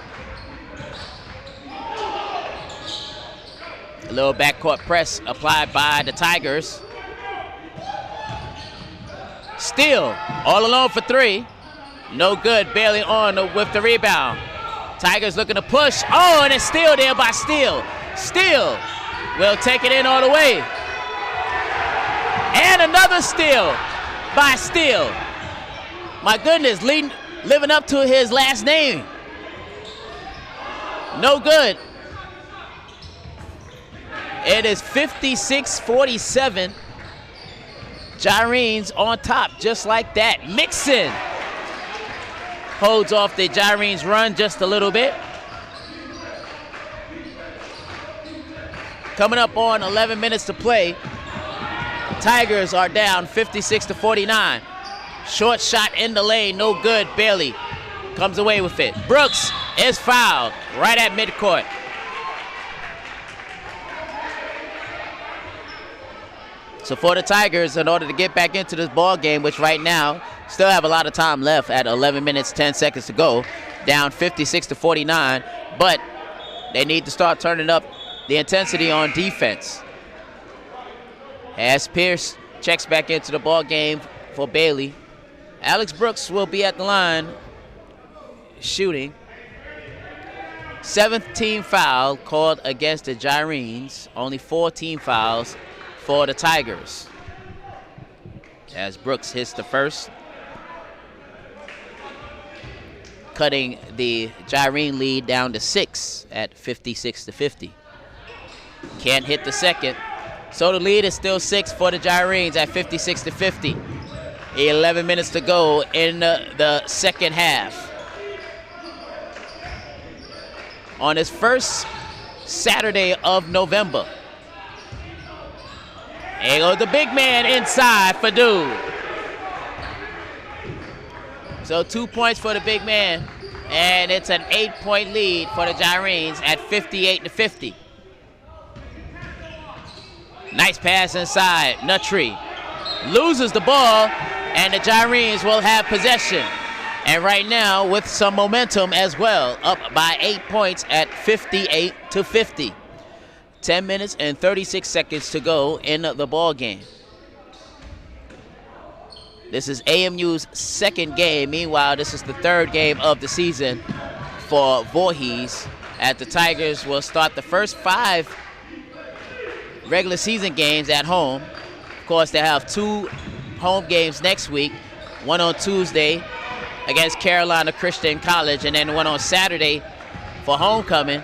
A little backcourt press applied by the Tigers. Steal, all alone for three. No good, Bailey on with the rebound. Tigers looking to push. Oh, and it's steal there by Steele. Steele will take it in all the way. And another steal by Steele. My goodness, living up to his last name. No good. It is 56-47. Gyrenes on top just like that. Mixon holds off the Gyrenes run just a little bit. Coming up on 11 minutes to play. Tigers are down 56-49. Short shot in the lane, no good. Bailey comes away with it. Brooks is fouled right at midcourt. So for the Tigers, in order to get back into this ball game, which right now still have a lot of time left at 11 minutes, 10 seconds to go, down 56-49, but they need to start turning up the intensity on defense. As Pierce checks back into the ball game for Bailey, Alex Brooks will be at the line shooting. 7th team foul called against the Gyrenes. Only 4 team fouls for the Tigers. As Brooks hits the first, cutting the Gyrene lead down to 6 at 56-50. Can't hit the second. So the lead is still 6 for the Gyrenes at 56-50. 11 minutes to go in the second half. On his first Saturday of November. There goes the big man inside for Dude. So 2 points for the big man, and it's an 8-point lead for the Gyrenes at 58-50. Nice pass inside. Nuttree loses the ball, and the Gyrenes will have possession. And right now, with some momentum as well, up by 8 points at 58-50. 10 minutes and 36 seconds to go in the ball game. This is AMU's second game. Meanwhile, this is the third game of the season for Voorhees. As the Tigers will start the first 5 regular season games at home. Of course, they have 2 home games next week. One on Tuesday against Carolina Christian College, and then one on Saturday for homecoming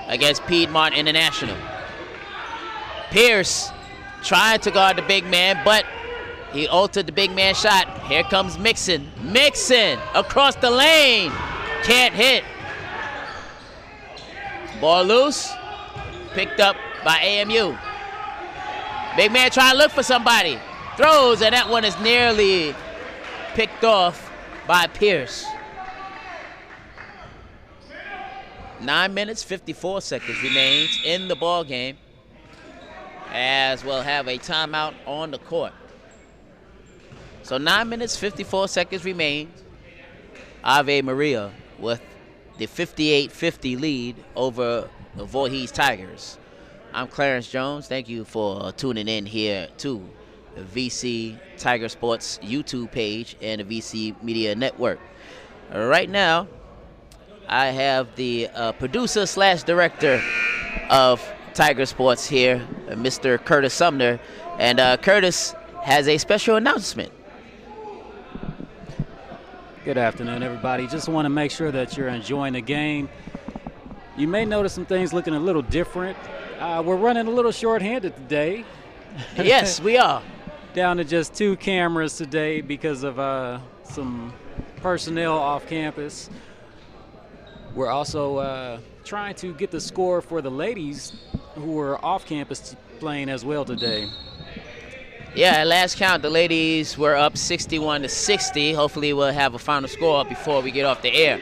against Piedmont International. Pierce trying to guard the big man, but he altered the big man shot. Here comes Mixon. Mixon across the lane. Can't hit. Ball loose. Picked up by AMU. Big man trying to look for somebody. Throws, and that one is nearly picked off by Pierce. 9 minutes, 54 seconds remains in the ball game, as we'll have a timeout on the court. So 9 minutes, 54 seconds remain. Ave Maria with the 58-50 lead over the Voorhees Tigers. I'm Clarence Jones. Thank you for tuning in here to the VC Tiger Sports YouTube page and the VC Media Network. Right now, I have the producer / director of Tiger Sports here, Mr. Curtis Sumner. And Curtis has a special announcement. Good afternoon, everybody. Just want to make sure that you're enjoying the game. You may notice some things looking a little different. We're running a little short-handed today. Yes, we are. Down to just 2 cameras today because of some personnel off campus. We're also trying to get the score for the ladies who were off campus playing as well today. Yeah, at last count, the ladies were up 61-60. Hopefully we'll have a final score before we get off the air.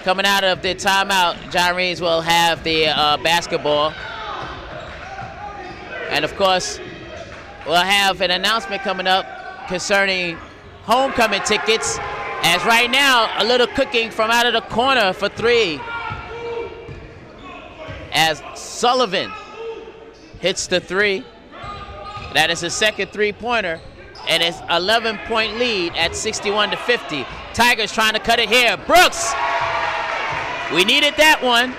Coming out of the timeout, Gyrenes will have the basketball. And, of course, we'll have an announcement coming up concerning homecoming tickets. As right now, a little cooking from out of the corner for 3. As Sullivan hits the 3. That is his second 3-pointer. And it's 11-point lead at 61-50. Tigers trying to cut it here. Brooks! We needed that one.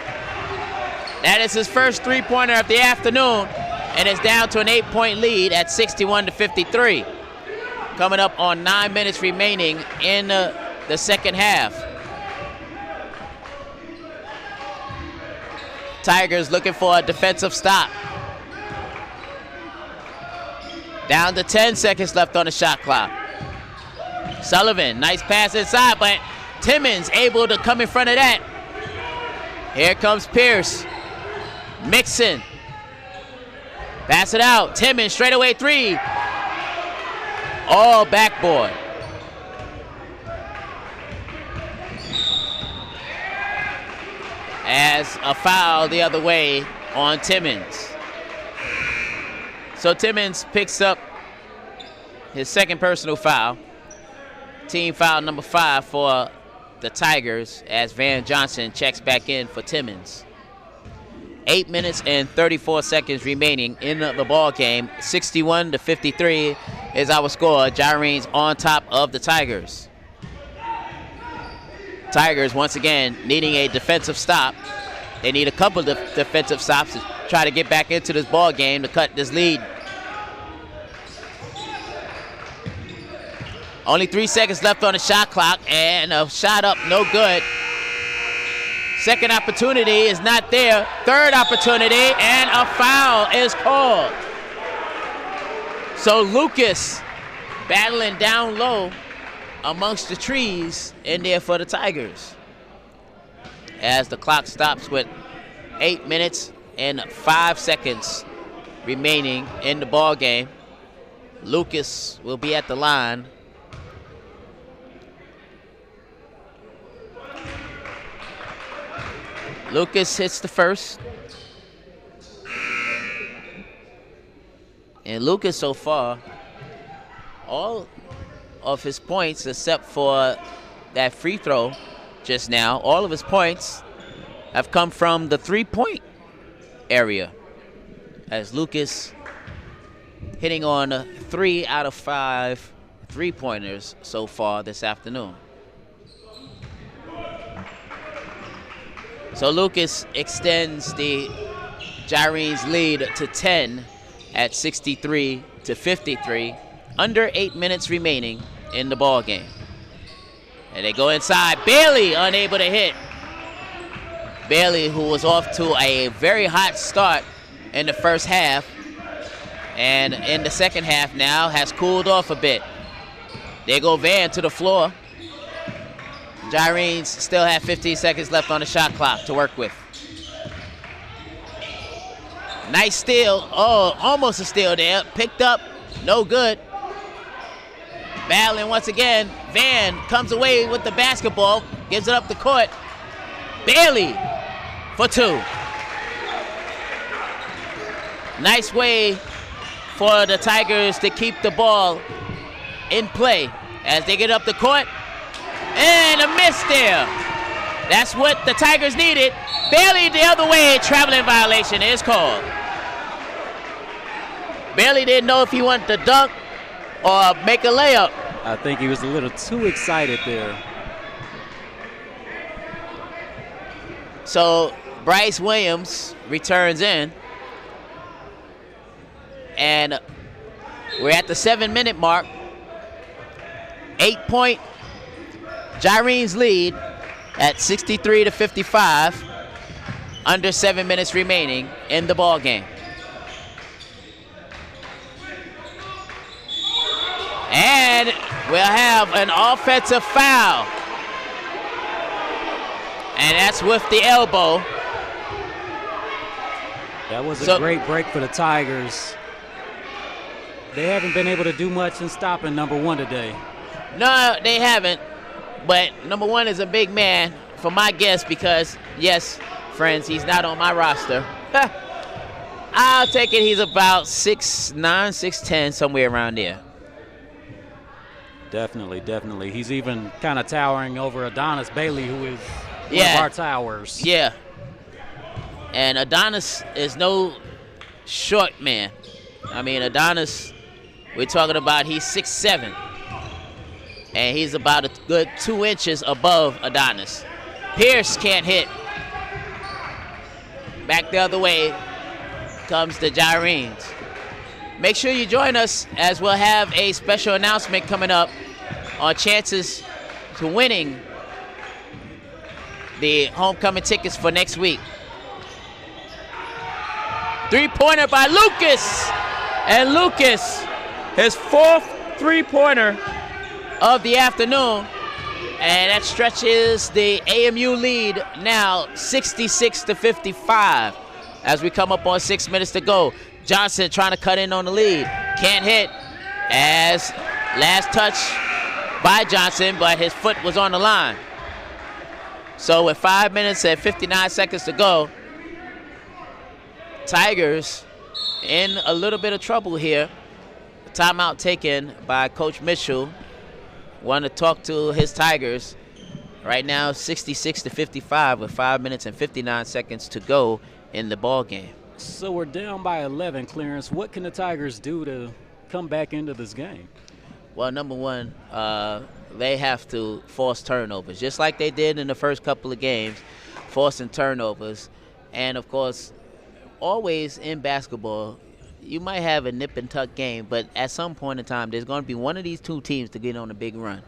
That is his first 3-pointer of the afternoon. And it's down to an 8-point lead at 61-53. Coming up on 9 minutes remaining in the second half. Tigers looking for a defensive stop. Down to 10 seconds left on the shot clock. Sullivan, nice pass inside, but Timmons able to come in front of that. Here comes Pierce. Mixon. Pass it out. Timmons, straightaway 3. All backboard. As a foul the other way on Timmons. So Timmons picks up his second personal foul. Team foul number 5 for the Tigers as Van Johnson checks back in for Timmons. 8 minutes and 34 seconds remaining in the ball game. 61-53 is our score. Gyrenes on top of the Tigers. Tigers once again needing a defensive stop. They need a couple of defensive stops to try to get back into this ball game to cut this lead. Only 3 seconds left on the shot clock, and a shot up, no good. Second opportunity is not there. Third opportunity, and a foul is called. So Lucas battling down low amongst the trees in there for the Tigers. As the clock stops with 8 minutes and 5 seconds remaining in the ball game. Lucas will be at the line. Lucas hits the first. And Lucas so far, all of his points except for that free throw just now, all of his points have come from the 3-point area. As Lucas hitting on 3 out of 5 3-pointers so far this afternoon. So Lucas extends the Gyrenes lead to 10 at 63-53. Under 8 minutes remaining in the ball game. And they go inside. Bailey unable to hit. Bailey, who was off to a very hot start in the first half, and in the second half now has cooled off a bit. There go Van to the floor. Gyrenes still have 15 seconds left on the shot clock to work with. Nice steal. Oh, almost a steal there. Picked up. No good. Battling once again. Van comes away with the basketball. Gives it up the court. Bailey for 2. Nice way for the Tigers to keep the ball in play as they get up the court. And a miss there. That's what the Tigers needed. Bailey the other way. Traveling violation is called. Bailey didn't know if he wanted to dunk or make a layup. I think he was a little too excited there. So Bryce Williams returns in. And we're at the 7-minute mark. 8-point Gyrenes lead at 63-55. Under 7 minutes remaining in the ball game. And we'll have an offensive foul. And that's with the elbow. That was a great break for the Tigers. They haven't been able to do much in stopping number 1 today. No, they haven't. But number 1 is a big man for my guess because, yes, friends, he's not on my roster. I'll take it he's about 6'9", 6'10", somewhere around there. Definitely, definitely. He's even kind of towering over Adonis Bailey, who is one of our towers. Yeah. And Adonis is no short man. I mean, Adonis, we're talking about he's 6'7". And he's about a good 2 inches above Adonis. Pierce can't hit. Back the other way comes the Gyrenes. Make sure you join us as we'll have a special announcement coming up on chances to winning the homecoming tickets for next week. 3-pointer by Lucas. And Lucas, his 4th 3-pointer of the afternoon. And that stretches the AMU lead now 66-55 as we come up on 6 minutes to go. Johnson trying to cut in on the lead. Can't hit as last touch by Johnson, but his foot was on the line. So with 5 minutes and 59 seconds to go, Tigers in a little bit of trouble here. Timeout taken by Coach Mitchell. Want to talk to his Tigers. Right now, 66-55 with 5 minutes and 59 seconds to go in the ball game. So we're down by 11, Clarence. What can the Tigers do to come back into this game? Well, number one, they have to force turnovers, just like they did in the first couple of games, forcing turnovers. And, of course, always in basketball, you might have a nip-and-tuck game, but at some point in time, there's going to be one of these two teams to get on a big run.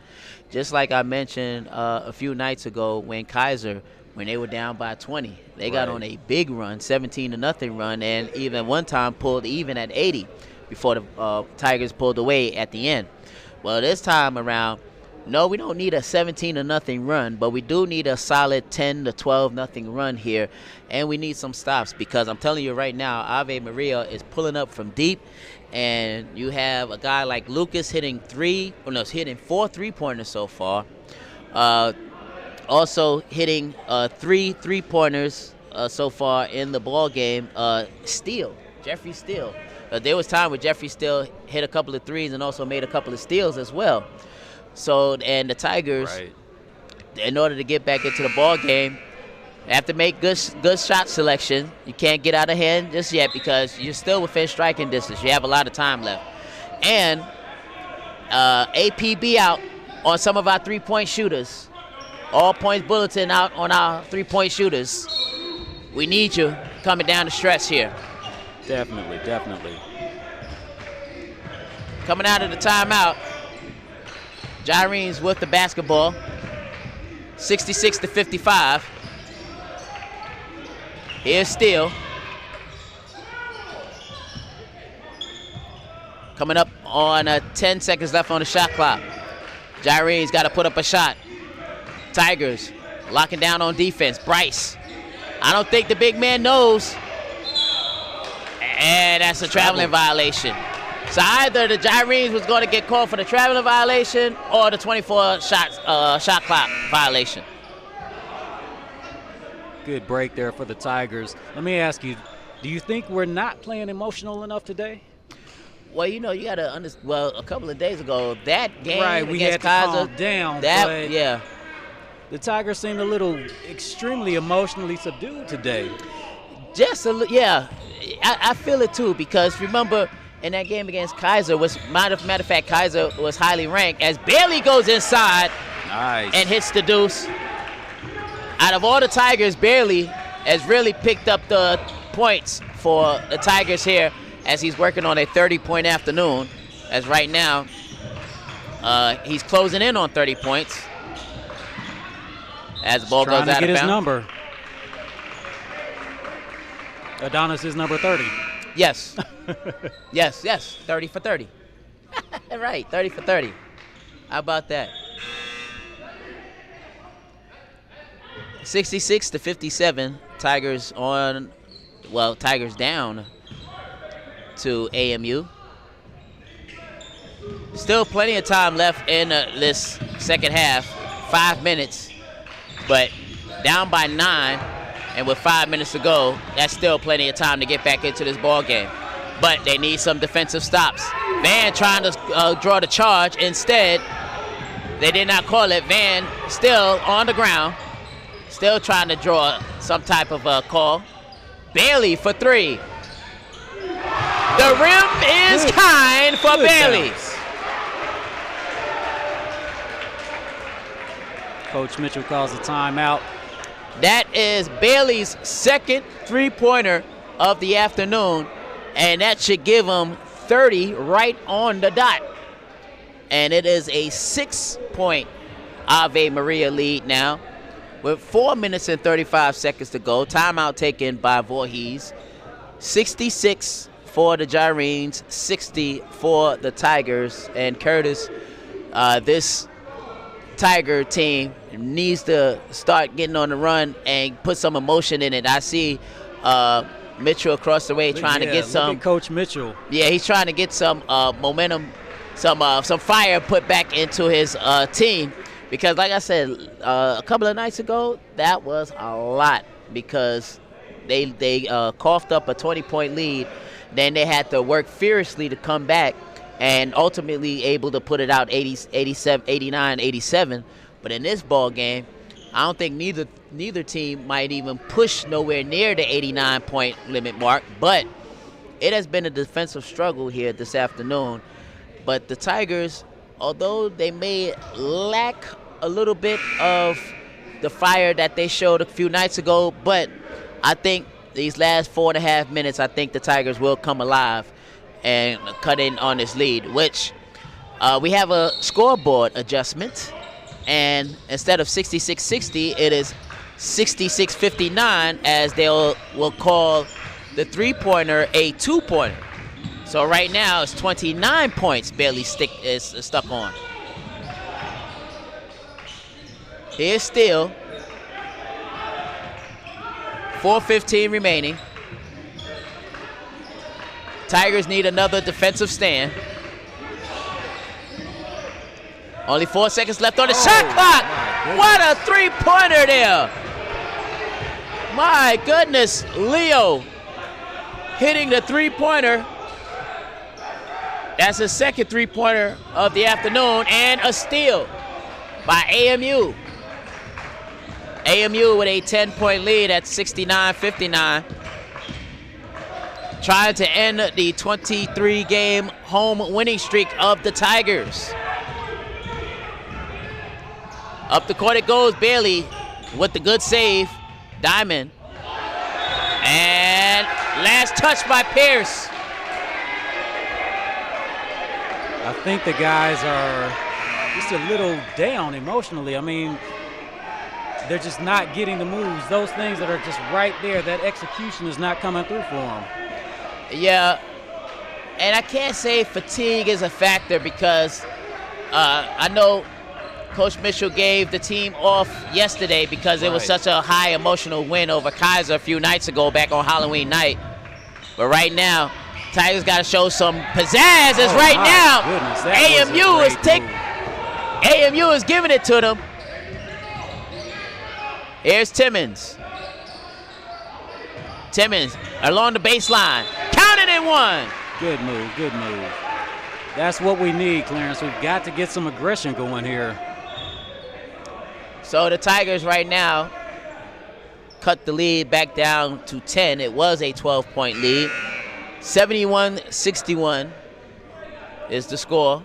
Just like I mentioned a few nights ago when Kaiser, when they were down by 20, they got on a big run, 17-0 run, and even one time pulled even at 80 before the Tigers pulled away at the end. Well, this time around, no, we don't need a 17-0 run, but we do need a solid 10-12-0 run here, and we need some stops because I'm telling you right now, Ave Maria is pulling up from deep, and you have a guy like Lucas hitting 4 3-pointers so far. Also hitting 3 3-pointers so far in the ball game. Jeffrey Steele. There was time where Jeffrey Steele hit a couple of threes and also made a couple of steals as well. So, and the Tigers, in order to get back into the ball game, have to make good shot selection. You can't get out of hand just yet because you're still within striking distance. You have a lot of time left. And APB out on some of our three-point shooters. All points bulletin out on our three-point shooters. We need you coming down the stretch here. Definitely, definitely. Coming out of the timeout, Gyrenes with the basketball, 66-55. Here's Steele. Coming up on 10 seconds left on the shot clock. Gyrenes got to put up a shot. Tigers locking down on defense. Bryce. I don't think the big man knows. And that's a traveling violation. So either the Gyrenes was going to get called for the traveling violation or the 24 shot clock violation. Good break there for the Tigers. Let me ask you, do you think we're not playing emotional enough today? Well, you got to understand. Well, a couple of days ago, that game right, we against had to Kaiser, calm down. that yeah, the Tigers seemed a little extremely emotionally subdued today. Just a little, yeah. I feel it too because remember in that game against Kaiser, matter of fact, Kaiser was highly ranked as Bailey goes inside and hits the deuce. Out of all the Tigers, Bailey has really picked up the points for the Tigers here as he's working on a 30-point afternoon. As right now, he's closing in on 30 points. As the ball goes out of bounds. Trying to get his number. Adonis is number 30. Yes. yes. 30 for 30. Right, 30 for 30. How about that? 66-57. Tigers down to AMU. Still plenty of time left in this second half. 5 minutes. But down by 9. And with 5 minutes to go, that's still plenty of time to get back into this ball game. But they need some defensive stops. Van trying to draw the charge. Instead, they did not call it. Van still on the ground, still trying to draw some type of call. Bailey for 3. The rim is kind for Bailey. Bounce. Coach Mitchell calls a timeout. That is Bailey's second three-pointer of the afternoon, and that should give him 30 right on the dot. And it is a 6-point Ave Maria lead now with 4 minutes and 35 seconds to go. Timeout taken by Voorhees. 66 for the Gyrenes, 60 for the Tigers. And Curtis, this Tiger team needs to start getting on the run and put some emotion in it. I see Mitchell across the way trying to get some. Look at Coach Mitchell. Yeah, he's trying to get some momentum, some fire put back into his team. Because like I said a couple of nights ago, that was a lot because they coughed up a 20-point lead. Then they had to work fiercely to come back and ultimately able to put it out 89-87. But in this ball game, I don't think neither team might even push nowhere near the 89-point limit mark. But it has been a defensive struggle here this afternoon. But the Tigers, although they may lack a little bit of the fire that they showed a few nights ago, but I think these last 4.5 minutes, I think the Tigers will come alive and cut in on this lead, which we have a scoreboard adjustment. And instead of 66-60, it is 66-59 as will call the three-pointer a two-pointer. So right now it's 29 points Bailey is stuck on. Here's Steele. 4:15 remaining. Tigers need another defensive stand. Only 4 seconds left on the shot clock. What a three-pointer there. My goodness, Leo hitting the three-pointer. That's his second three-pointer of the afternoon and a steal by AMU. AMU with a 10-point lead at 69-59. Trying to end the 23-game home winning streak of the Tigers. Up the court it goes. Bailey with the good save. Diamond. And last touch by Pierce. I think the guys are just a little down emotionally. I mean, they're just not getting the moves. Those things that are just right there, that execution is not coming through for them. Yeah, and I can't say fatigue is a factor because I know Coach Mitchell gave the team off yesterday because it was Right. such a high emotional win over Kaiser a few nights ago back on Halloween night. But right now, Tigers got to show some pizzazz. As Oh, right my now, goodness, that was a AMU is great move. AMU is giving it to them. Here's Timmons. Timmons along the baseline. Counted in one. Good move, good move. That's what we need, Clarence. We've got to get some aggression going here. So the Tigers right now cut the lead back down to 10. It was a 12-point lead. 71-61 is the score.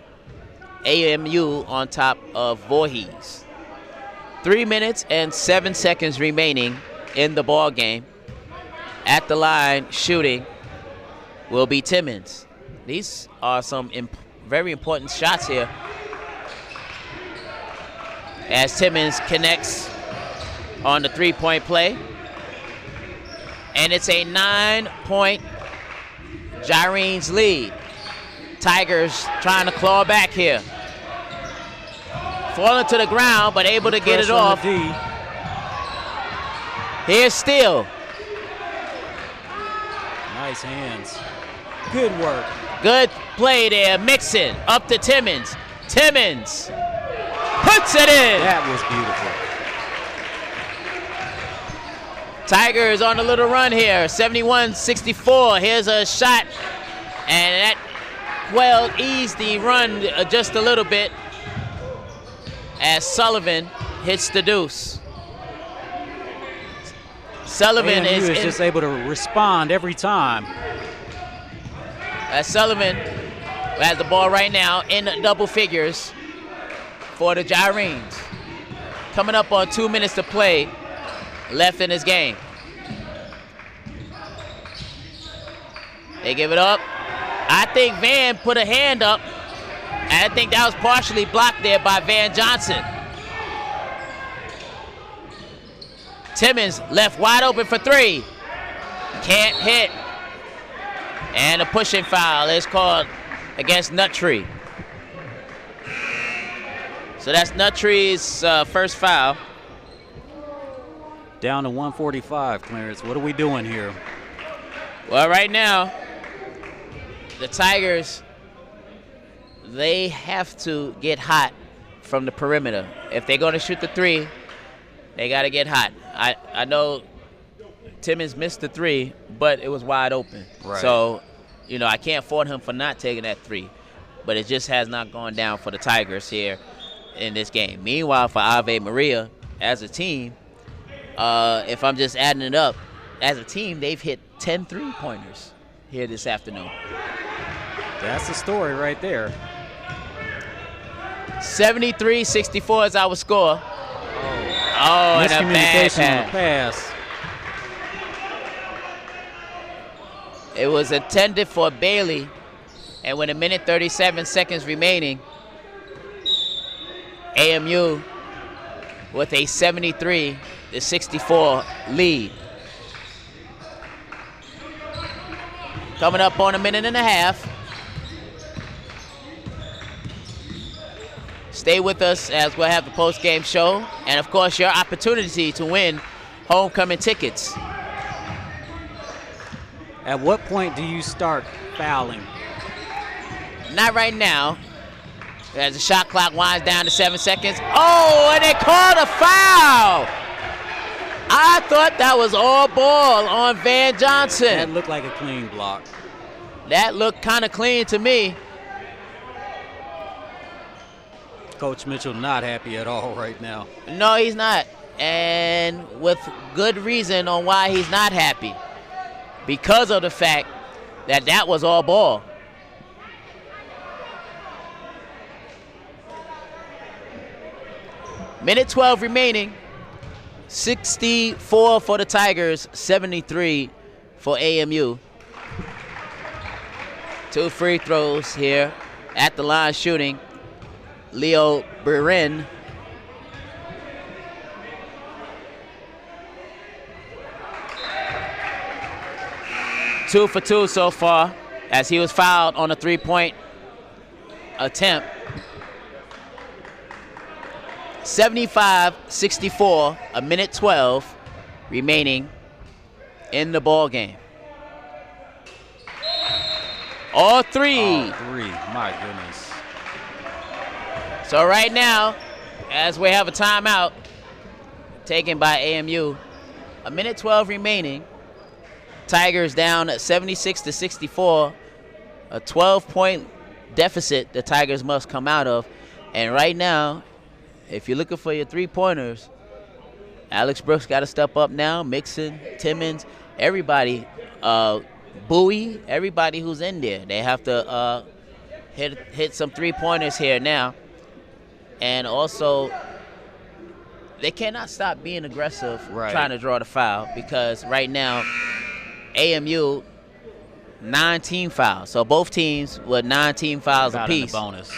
AMU on top of Voorhees. 3 minutes and 7 seconds remaining in the ball game. At the line, shooting will be Timmons. These are some very important shots here. As Timmons connects on the three-point play. And it's a 9-point Gyrenes lead. Tigers trying to claw back here. Falling to the ground, but able to get it off. Here's Steele. Nice hands. Good work. Good play there. Mixon up to Timmons. Timmons puts it in. That was beautiful. Tigers on a little run here. 71-64. Here's a shot. And that, well, eased the run just a little bit as Sullivan hits the deuce. Sullivan AMU is just able to respond every time. Sullivan has the ball right now in double figures for the Gyrenes. Coming up on 2 minutes to play left in this game. They give it up. I think Van put a hand up, and I think that was partially blocked there by Van Johnson. Timmons left wide open for three. Can't hit. And a pushing foul is called against Nuttree. So that's Nuttree's first foul. Down to 145, Clarence. What are we doing here? Well, right now, the Tigers, they have to get hot from the perimeter. If they're going to shoot the three, they got to get hot. I know Timmons missed the three, but it was wide open. Right. So, you know, I can't fault him for not taking that three. But it just has not gone down for the Tigers here in this game. Meanwhile, for Ave Maria, as a team, if I'm just adding it up, as a team, they've hit 10 three-pointers here this afternoon. That's the story right there. 73-64 is our score. Oh, and a bad Miscommunication on the pass. pass. It was intended for Bailey, and with 1:37 seconds remaining, AMU with a 73-64 lead. Coming up on 1.5 minutes. Stay with us as we'll have the post-game show, and of course your opportunity to win homecoming tickets. At what point do you start fouling? Not right now. As the shot clock winds down to 7 seconds. Oh, and they called a foul. I thought that was all ball on Van That Johnson. looked like a clean block. That looked kind of clean to me. Coach Mitchell not happy at all right now. No, he's not. And with good reason on why he's not happy. Because of the fact that that was all ball. Minute 12 remaining. 64 for the Tigers, 73 for AMU. 2 free throws here at the line shooting. Leo Burin. Two for two so far, as he was fouled on a 3-point attempt. 75-64, a minute 12 remaining in the ball game. All three. All three. My goodness. So right now, as we have a timeout taken by AMU, a minute 12 remaining. Tigers down 76-64, a 12-point deficit the Tigers must come out of. And right now, if you're looking for your three-pointers, Alex Brooks got to step up now. Mixon, Timmons, everybody, Bowie, everybody who's in there. They have to hit some three-pointers here now. And also, they cannot stop being aggressive trying to draw the foul, because right now, AMU, 9 team fouls. So both teams with 9 team fouls apiece. Bonus.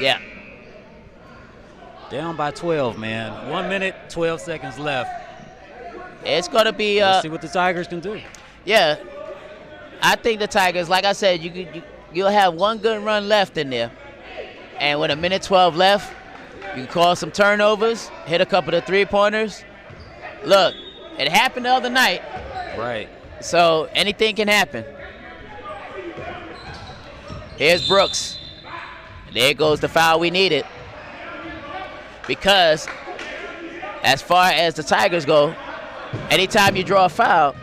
Yeah. Down by 12, man. 1 minute, 12 seconds left. It's going to be... Let's see what the Tigers can do. Yeah. I think the Tigers, like I said, you'll have one good run left in there. And with a minute 12 left, you can call some turnovers, hit a couple of three-pointers. Look, it happened the other night. Right. So anything can happen. Here's Brooks. There goes the foul we needed. Because as far as the Tigers go, anytime you draw a foul,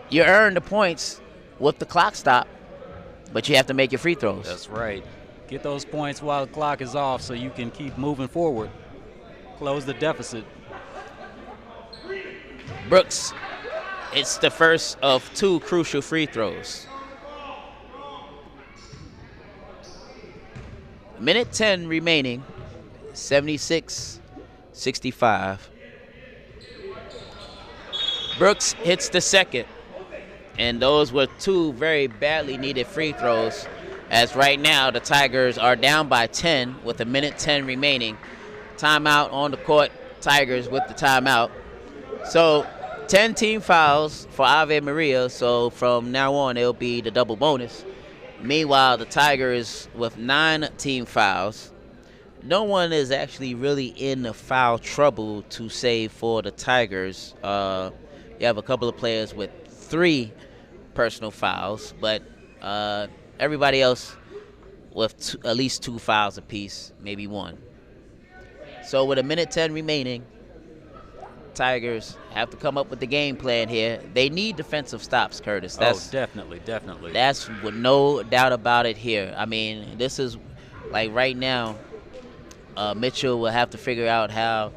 you earn the points with the clock stop, but you have to make your free throws. That's right. Get those points while the clock is off so you can keep moving forward. Close the deficit. Brooks, it's the first of 2 crucial free throws. Minute 10 remaining, 76-65. Brooks hits the second, and those were 2 very badly needed free throws, as right now the Tigers are down by 10 with a minute 10 remaining. Timeout on the court, Tigers with the timeout. So 10 team fouls for Ave Maria, so from now on it'll be the double bonus. Meanwhile, the Tigers with 9 team fouls. No one is actually really in the foul trouble to say for the Tigers. You have a couple of players with 3 personal fouls, but everybody else with at least 2 fouls apiece, maybe 1. So with a minute 10 remaining, Tigers have to come up with the game plan here. They need defensive stops, Curtis. Definitely. That's with no doubt about it here. I mean, this is like right now, Mitchell will have to figure out how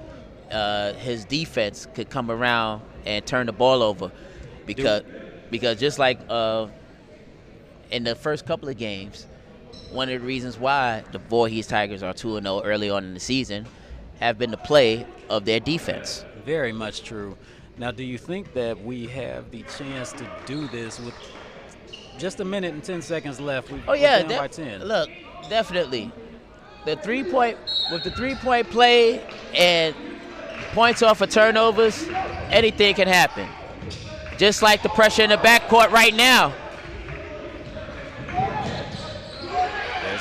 his defense could come around and turn the ball over, because just like in the first couple of games, one of the reasons why the Voorhees Tigers are 2-0 early on in the season have been the play of their defense. Very much true. Now, do you think that we have the chance to do this with just a minute and 10 seconds left? We're down by 10. Look, definitely. With the three-point play and points off of turnovers, anything can happen. Just like the pressure in the backcourt right now.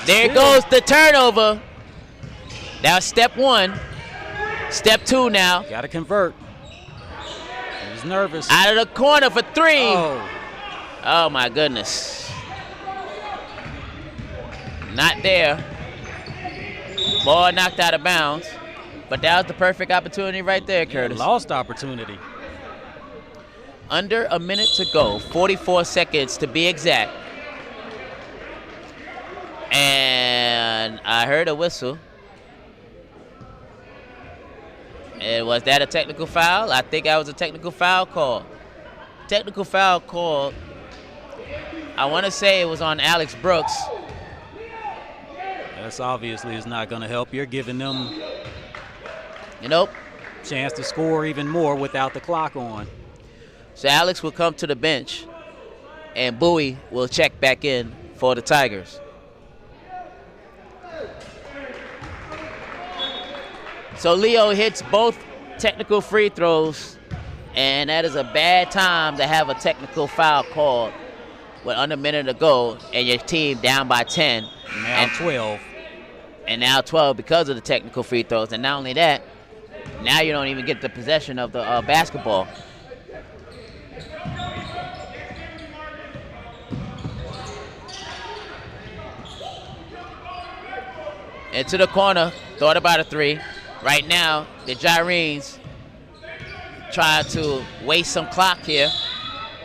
There goes the turnover. Now step 1. Step 2 now. Got to convert. He's nervous. Out of the corner for 3. Oh, my goodness. Not there. Ball knocked out of bounds. But that was the perfect opportunity right there, Curtis. Lost opportunity. Under a minute to go. 44 seconds to be exact. And I heard a whistle. And was that a technical foul? I think that was a technical foul call. Technical foul call. I want to say it was on Alex Brooks. That's obviously is not going to help. You're giving them chance to score even more without the clock on. So Alex will come to the bench, and Bowie will check back in for the Tigers. So Leo hits both technical free throws, and that is a bad time to have a technical foul called with under a minute to go and your team down by 10. Now 12. and now 12 because of the technical free throws. And not only that, now you don't even get the possession of the basketball. Into the corner, thought about a three. Right now, the Gyrenes try to waste some clock here.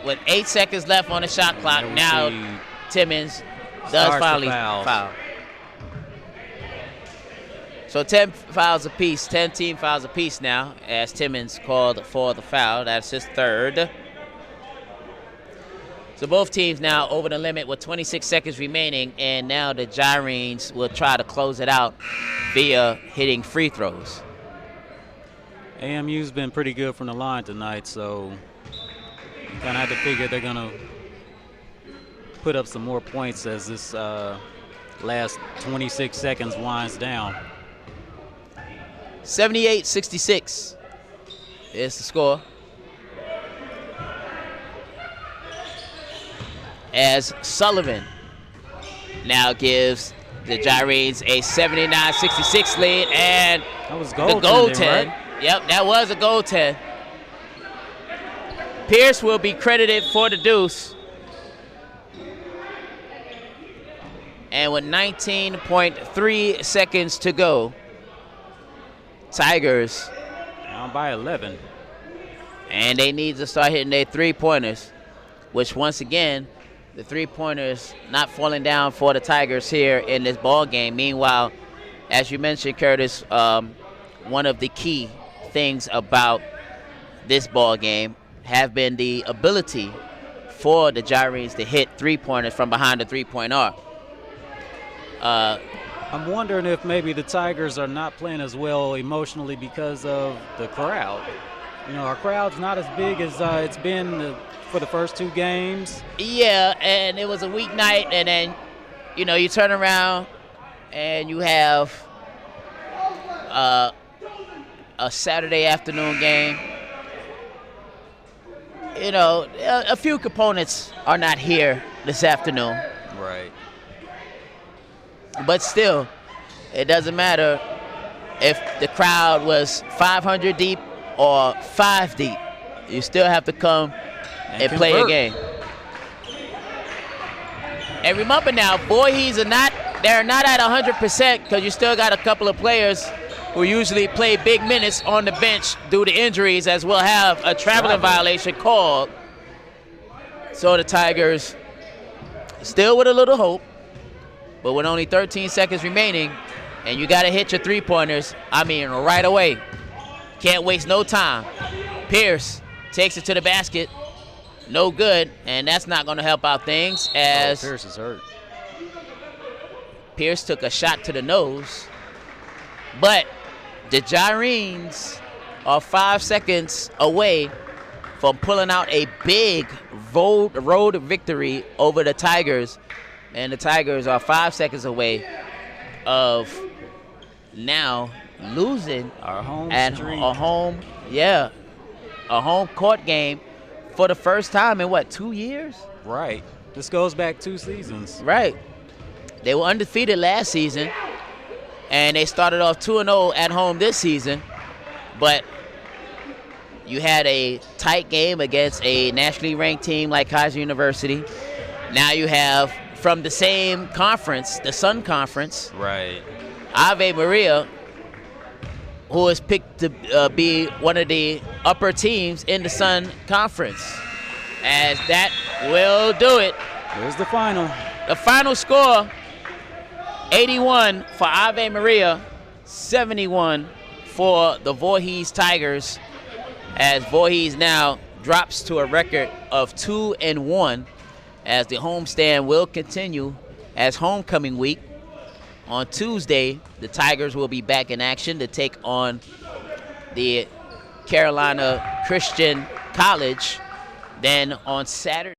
With 8 seconds left on the shot clock, now Timmons does finally foul. So 10 fouls apiece, 10 team fouls apiece now, as Timmons called for the foul. That's his third. So both teams now over the limit with 26 seconds remaining, and now the Gyrenes will try to close it out via hitting free throws. AMU's been pretty good from the line tonight, so you kind of have to figure they're going to put up some more points as this last 26 seconds winds down. 78-66 is the score. As Sullivan now gives the Gyrenes a 79-66 lead, and that was the goaltend. Right? Yep, that was a goaltend. Pierce will be credited for the deuce. And with 19.3 seconds to go, Tigers down by 11. And they need to start hitting their three-pointers, which once again, the three-pointers not falling down for the Tigers here in this ball game. Meanwhile, as you mentioned, Curtis, one of the key things about this ball game have been the ability for the Gyrenes to hit three-pointers from behind the three-point arc. I'm wondering if maybe the Tigers are not playing as well emotionally because of the crowd. You know, our crowd's not as big as it's been for the first two games. Yeah, and it was a weeknight, and then, you know, you turn around and you have a Saturday afternoon game. You know, a few components are not here this afternoon. Right. But still, it doesn't matter if the crowd was 500 deep or 5 deep. You still have to come and play a game. And remember now, Voorhees they're not at 100% because you still got a couple of players who usually play big minutes on the bench due to injuries, as we'll have a traveling violation called. So the Tigers still with a little hope, but with only 13 seconds remaining, and you got to hit your three-pointers, I mean, right away. Can't waste no time. Pierce takes it to the basket. No good, and that's not going to help out things as Pierce is hurt. Pierce took a shot to the nose, but the Gyrenes are 5 seconds away from pulling out a big road victory over the Tigers, and the Tigers are 5 seconds away of now losing our home streak. A home court game for the first time in what, 2 years? Right. This goes back 2 seasons. Right. They were undefeated last season, and they started off 2-0 at home this season, but you had a tight game against a nationally ranked team like Kaiser University. Now you have, from the same conference, the Sun Conference, right, Ave Maria, who is picked to be one of the upper teams in the Sun Conference. As that will do it. Here's the final. The final score, 81 for Ave Maria, 71 for the Voorhees Tigers, as Voorhees now drops to a record of 2-1, as the homestand will continue as homecoming week. On Tuesday, the Tigers will be back in action to take on the Carolina Christian College. Then on Saturday,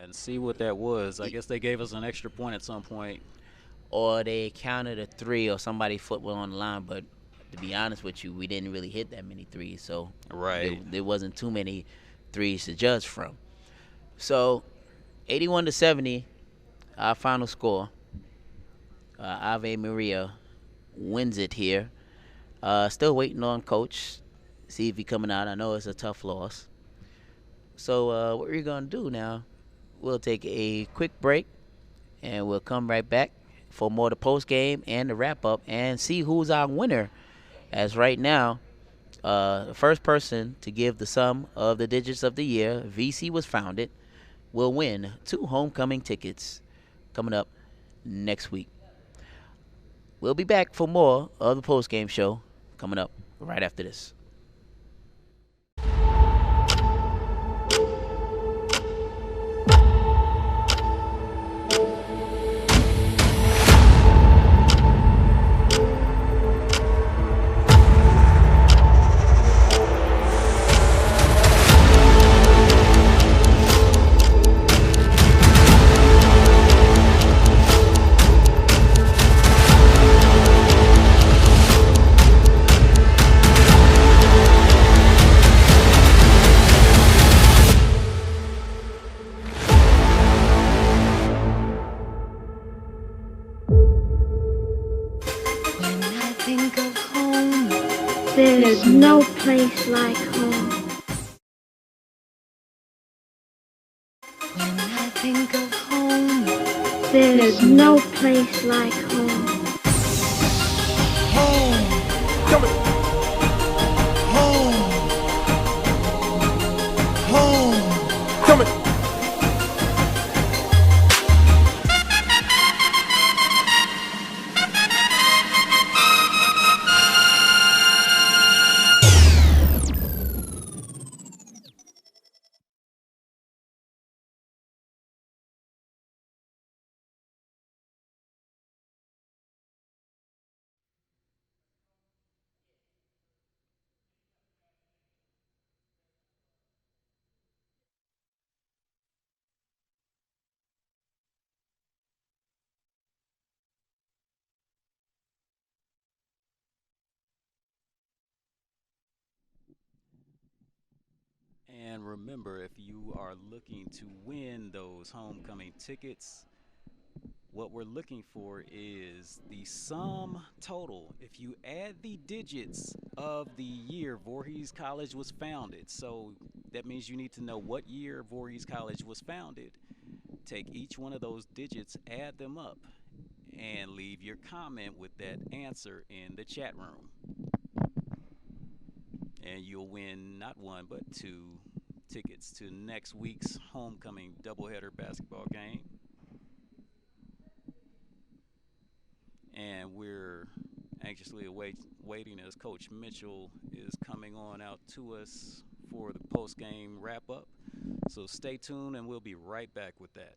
And see what that was. I guess they gave us an extra point at some point. Or they counted a three, or somebody's foot was on the line. But to be honest with you, we didn't really hit that many threes, so Right. there wasn't too many threes to judge from. So 81 to 70, our final score. Ave Maria wins it here. Still waiting on coach, see if he coming out. I know it's a tough loss. So what we're gonna do now? We'll take a quick break, and we'll come right back for more of the post game and the wrap up, and see who's our winner. As right now, the first person to give the sum of the digits of the year VC was founded will win 2 homecoming tickets coming up next week. We'll be back for more of the post game show coming up right after this. Think of home. There's no place like home. When I think of home, there's no place like home. Home. Come on. Home. Home. Come on. And remember, if you are looking to win those homecoming tickets, what we're looking for is the sum total. If you add the digits of the year Voorhees College was founded, so that means you need to know what year Voorhees College was founded. Take each one of those digits, add them up, and leave your comment with that answer in the chat room. And you'll win not one, but 2 tickets to next week's homecoming doubleheader basketball game. And we're anxiously waiting as Coach Mitchell is coming on out to us for the post-game wrap-up. So stay tuned, and we'll be right back with that.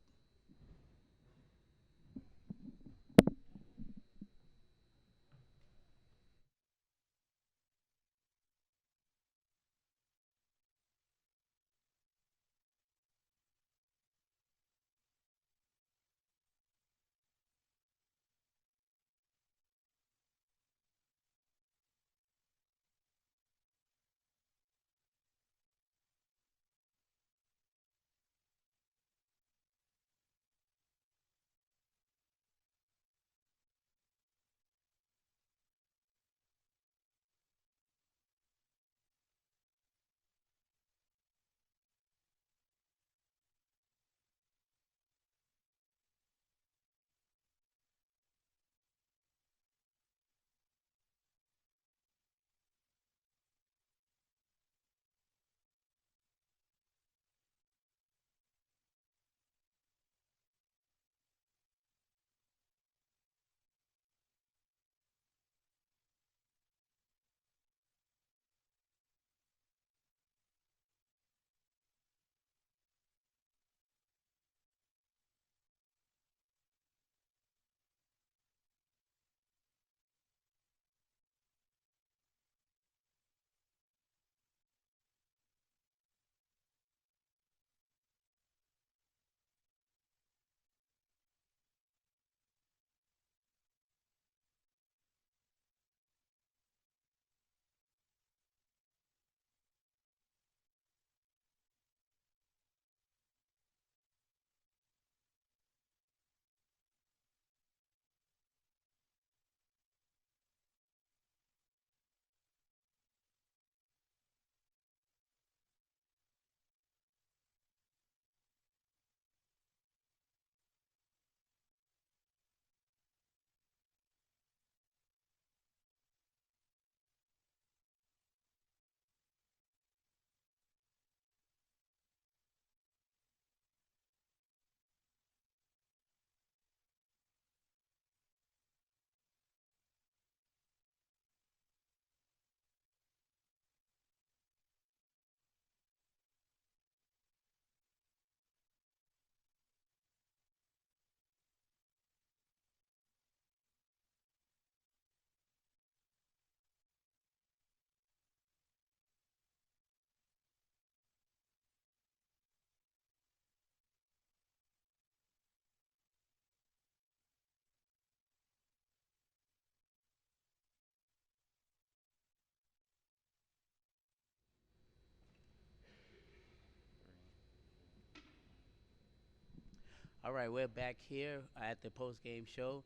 All right, we're back here at the post-game show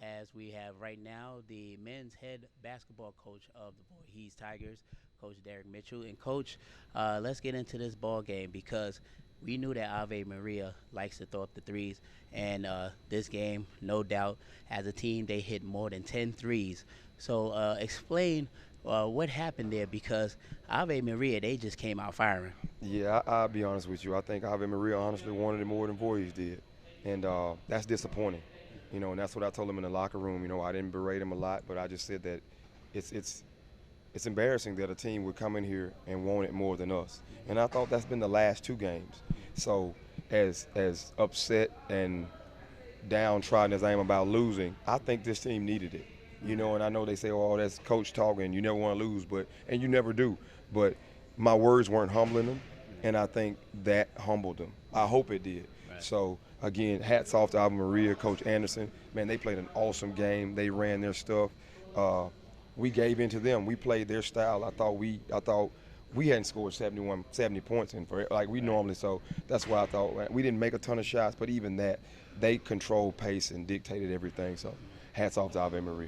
as we have right now the men's head basketball coach of the Voorhees Tigers, Coach Derek Mitchell. And Coach, let's get into this ball game because we knew that Ave Maria likes to throw up the threes, and this game, no doubt, as a team, they hit more than 10 threes. So explain what happened there because Ave Maria, they just came out firing. Yeah, I'll be honest with you. I think Ave Maria honestly wanted it more than Voorhees did, and that's disappointing. And that's what I told him in the locker room. I didn't berate him a lot, but I just said that it's embarrassing that a team would come in here and want it more than us. And I thought that's been the last two games. So as upset and downtrodden as I am about losing, I think this team needed it. And I know they say, oh, that's coach talking, you never want to lose, and you never do. But my words weren't humbling them, and I think that humbled them. I hope it did. Right. So, again, hats off to Ave Maria, Coach Anderson. Man, they played an awesome game. They ran their stuff. We gave in to them. We played their style. I thought we hadn't scored 70 points like we normally. So that's why I thought we didn't make a ton of shots, but even that, they controlled pace and dictated everything. So hats off to Ave Maria.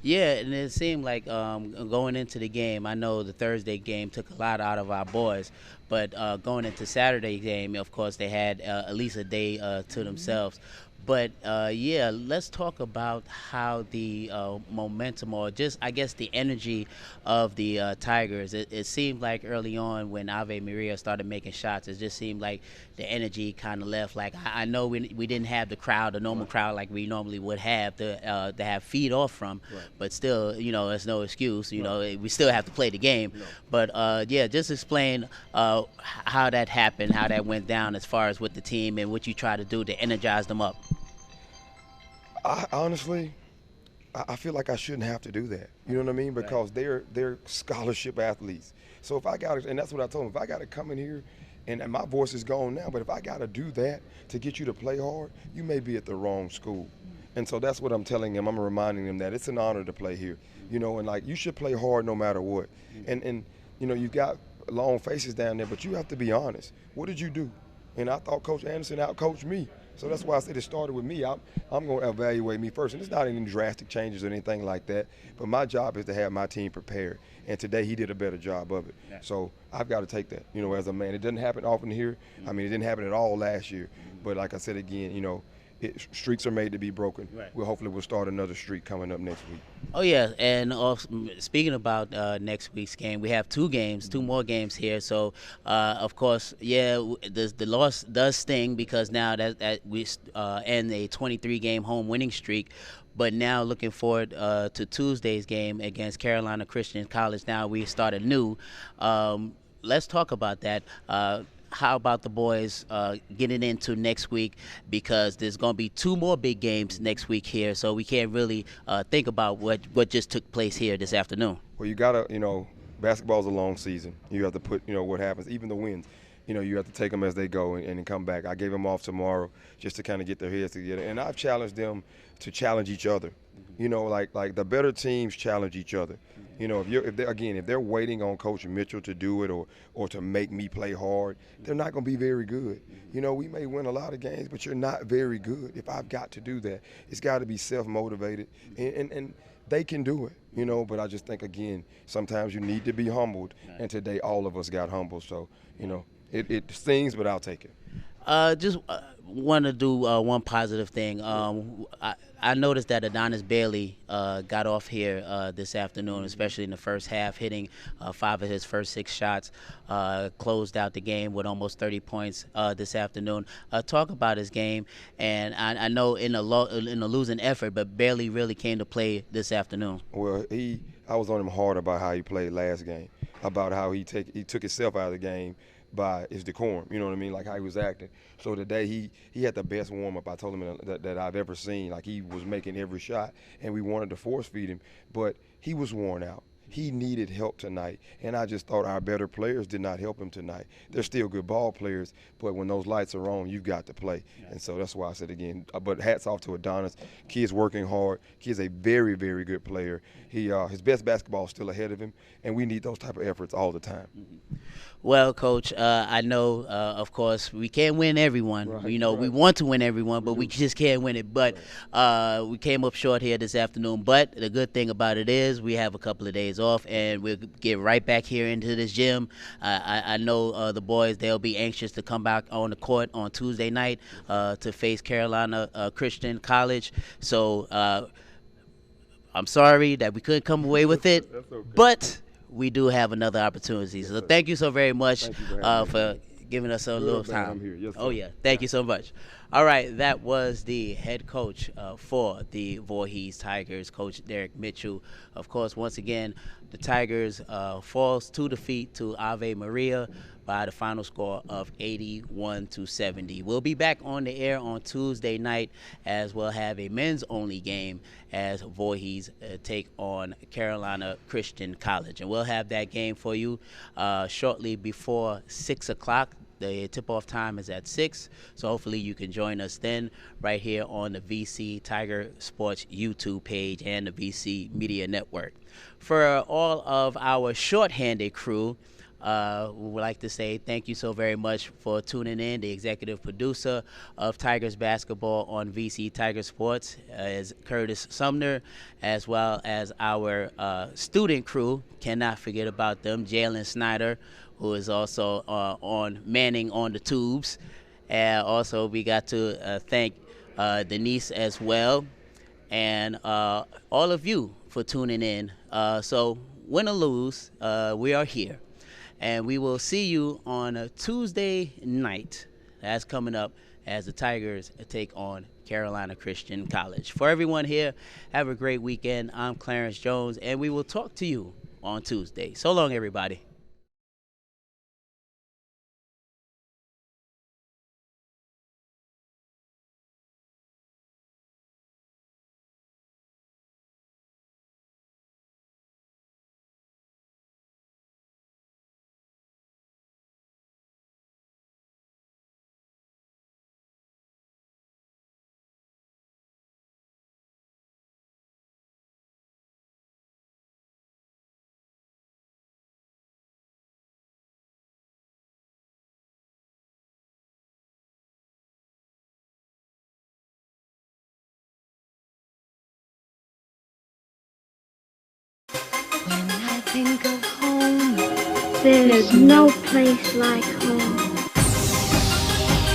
Yeah, and it seemed like going into the game, I know the Thursday game took a lot out of our boys, but going into Saturday game, of course, they had at least a day to themselves. But, yeah, let's talk about how the momentum or just, I guess, the energy of the Tigers. It seemed like early on when Ave Maria started making shots, it just seemed like the energy kind of left. Like, I know we didn't have the crowd, the normal crowd like we normally would have to have feed off from. Right. But still, it's no excuse. We still have to play the game. No. But, yeah, just explain how that happened, how that went down as far as with the team and what you try to do to energize them up. Honestly, I feel like I shouldn't have to do that. You know what I mean? Because they're scholarship athletes. So if I got to, and that's what I told them, if I got to come in here, and my voice is gone now, but if I got to do that to get you to play hard, you may be at the wrong school. And so that's what I'm telling them. I'm reminding them that it's an honor to play here. And like you should play hard no matter what. And you've got long faces down there, but you have to be honest. What did you do? And I thought Coach Anderson out-coached me. So that's why I said it started with me. I'm going to evaluate me first. And it's not any drastic changes or anything like that. But my job is to have my team prepared. And today he did a better job of it. Yeah. So I've got to take that, as a man. It doesn't happen often here. I mean, it didn't happen at all last year. But like I said again, streaks are made to be broken. Right. Hopefully we'll start another streak coming up next week. Oh, yeah, and speaking about next week's game, we have two more games here. So, of course, yeah, the loss does sting because now that we end a 23-game home winning streak. But now looking forward to Tuesday's game against Carolina Christian College. Now we start anew. Let's talk about that. How about the boys getting into next week because there's going to be two more big games next week here, so we can't really think about what just took place here this afternoon. Well, you got to, basketball's a long season. You have to put, what happens, even the wins. You have to take them as they go and come back. I gave them off tomorrow just to kind of get their heads together. And I've challenged them to challenge each other. Like the better teams challenge each other. If they're waiting on Coach Mitchell to do it or to make me play hard, they're not going to be very good. We may win a lot of games, but you're not very good. If I've got to do that, it's got to be self-motivated, and they can do it. But I just think, again, sometimes you need to be humbled, and today all of us got humbled. So, it stings, but I'll take it. Just want to do one positive thing. I noticed that Adonis Bailey got off here this afternoon, especially in the first half, hitting 5 of his first 6 shots, closed out the game with almost 30 points this afternoon. Talk about his game, and I know in a losing effort, but Bailey really came to play this afternoon. Well, I was on him hard about how he played last game, about how he took himself out of the game by his decorum, you know what I mean, like how he was acting. So today he had the best warm-up, I told him, that I've ever seen. Like he was making every shot, and we wanted to force feed him, but he was worn out. He needed help tonight, and I just thought our better players did not help him tonight. They're still good ball players, but when those lights are on, you've got to play. And so that's why I said again, but hats off to Adonis. Kid's working hard. Kid's a very, very good player. His best basketball is still ahead of him, and we need those type of efforts all the time. Well, Coach, I know, of course, we can't win everyone. Right, We want to win everyone, but we just can't win it. But we came up short here this afternoon. But the good thing about it is we have a couple of days off, and we'll get right back here into this gym. I know the boys, they'll be anxious to come back on the court on Tuesday night to face Carolina Christian College. So I'm sorry that we couldn't come away with it. That's okay. But we do have another opportunity. So thank you so very much for giving us a little time. I'm here. Yes, Oh, sir. yeah. Thank you so much. All right. That was the head coach for the Voorhees Tigers, Coach Derek Mitchell. Of course, once again, the Tigers falls to defeat to Ave Maria by the final score of 81-70. We'll be back on the air on Tuesday night as we'll have a men's only game as Voorhees take on Carolina Christian College. And we'll have that game for you shortly before 6 o'clock. The tip-off time is at 6, so hopefully you can join us then right here on the VC Tiger Sports YouTube page and the VC Media Network. For all of our shorthanded crew, we would like to say thank you so very much for tuning in. The executive producer of Tigers basketball on VC Tiger Sports is Curtis Sumner, as well as our student crew. Cannot forget about them. Jalen Snyder, who is also on manning on the tubes. Also, we got to thank Denise as well, and all of you for tuning in. So win or lose, we are here. And we will see you on a Tuesday night. That's coming up as the Tigers take on Carolina Christian College. For everyone here, have a great weekend. I'm Clarence Jones, and we will talk to you on Tuesday. So long, everybody. When I think of home, there's no place like home.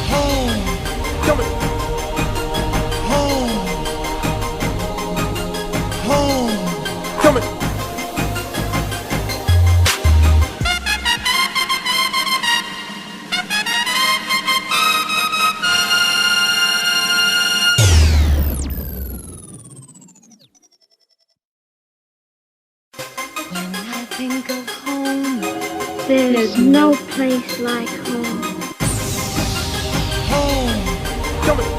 Home. Coming. Home. Home. Coming. When I think of home, there's no place like home. Home. Coming.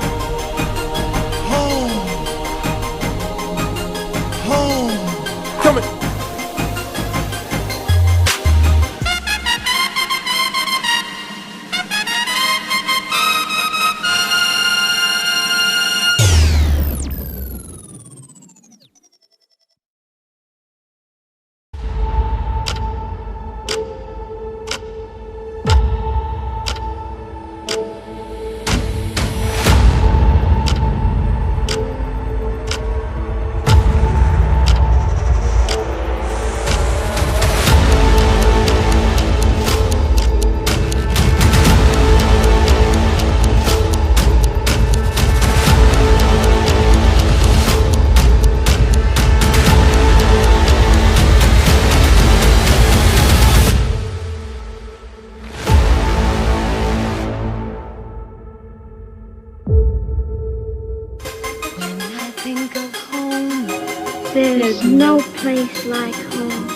Home. Home. Coming. When I think of home, there's no place like home.